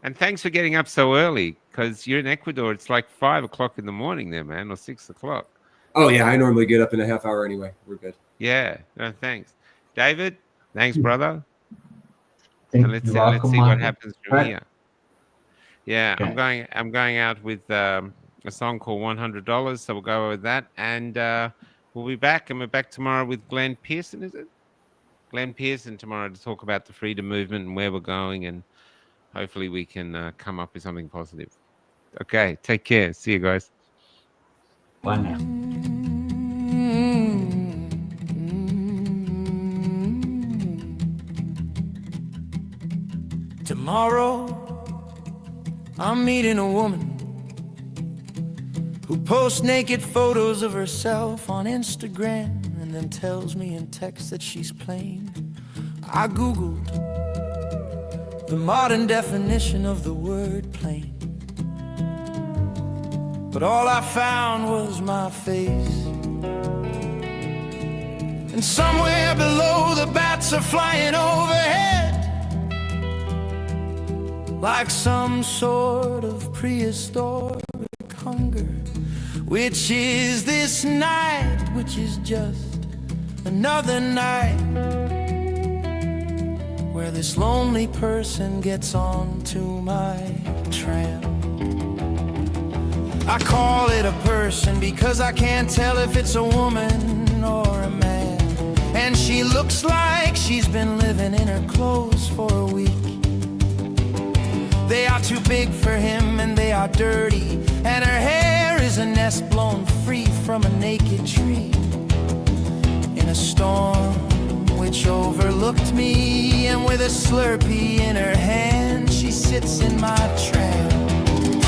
And thanks for getting up so early, because you're in Ecuador. It's like 5 o'clock in the morning there, man, or 6 o'clock. Oh, yeah. I normally get up in a half hour anyway. We're good. Yeah. No, thanks. David, thanks, brother. Thank And let's you. see what Michael. happens from here. Yeah, I'm going out with a song called $100, so we'll go with that, and we'll be back. And we're back tomorrow with Glenn Pearson, is it? Glenn Pearson tomorrow to talk about the freedom movement and where we're going, and hopefully we can come up with something positive. Okay, take care. See you guys. Bye now. Tomorrow, I'm meeting a woman who posts naked photos of herself on Instagram and then tells me in text that she's plain. I Googled the modern definition of the word plain, but all I found was my face. And somewhere below, the bats are flying overhead like some sort of prehistoric hunger. Which is this night, which is just another night where this lonely person gets onto my tram. I call it a person because I can't tell if it's a woman or a man. And she looks like she's been living in her clothes for a week. They are too big for him and they are dirty, and her hair is a nest blown free from a naked tree in a storm which overlooked me. And with a Slurpee in her hand, she sits in my tram.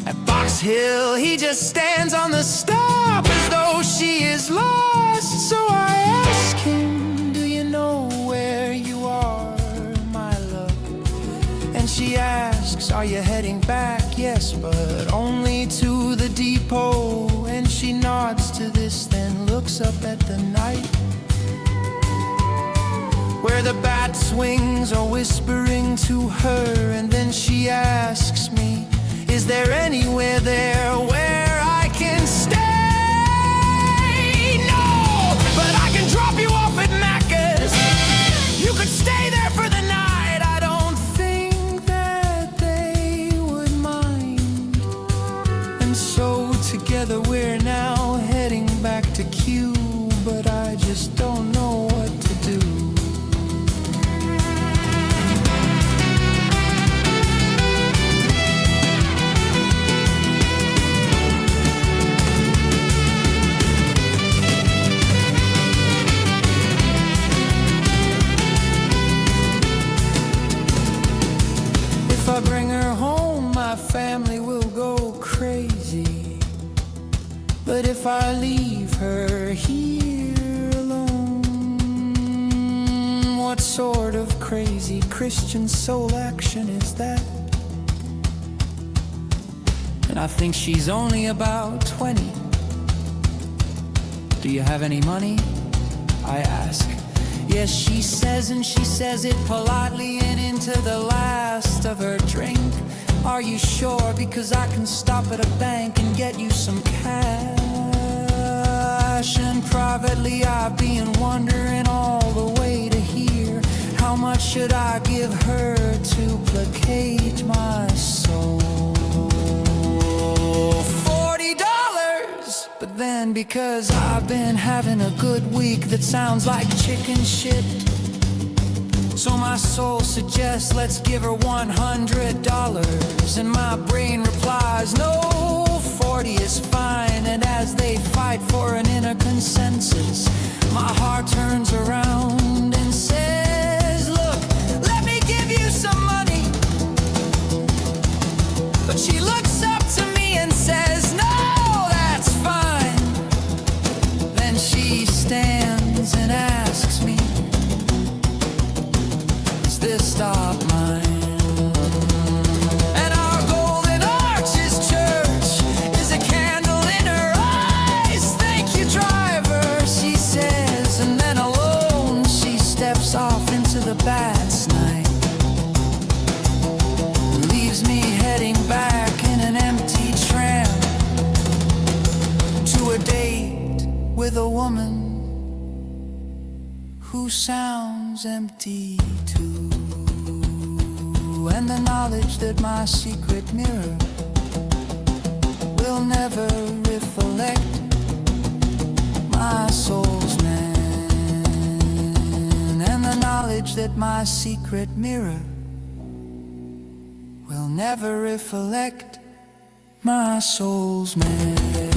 At Box Hill, he just stands on the stop as though she is lost. So I ask him, do you know where you are, my love? And she asks, are you heading back? Yes, but only to the depot. And she nods to this, then looks up at the night where the bat's wings are whispering to her. And then she asks me, is there anywhere there where I can stay? No, but I can drop you off at Macca's. You could stay there for the night. I don't think that they would mind. And so together we're now heading back to Q, but I just don't know what to do. If I bring her home, my family will go crazy. But if I leave her here alone, what sort of crazy Christian soul action is that? And I think she's only about 20. Do you have any money? I ask. Yes, she says, and she says it politely and into the last of her drink. Are you sure? Because I can stop at a bank and get you some cash. And privately I've been wondering all the way to here, how much should I give her to placate my soul? $40. But then, because I've been having a good week that sounds like chicken shit, so my soul suggests let's give her $100. And my brain replies, no, 40 is fine. And as they fight for an inner consensus, my heart turns around and says, look, let me give you some money. But she looks up to me and says, no, that's fine. Then she stands and asks me, is this stop mine? And our golden arches church is a candle in her eyes. Thank you, driver, she says. And then alone she steps off into the bats night, leaves me heading back in an empty tram to a date with a woman who sounds empty too. And the knowledge that my secret mirror will never reflect my soul's man. And the knowledge that my secret mirror will never reflect my soul's man.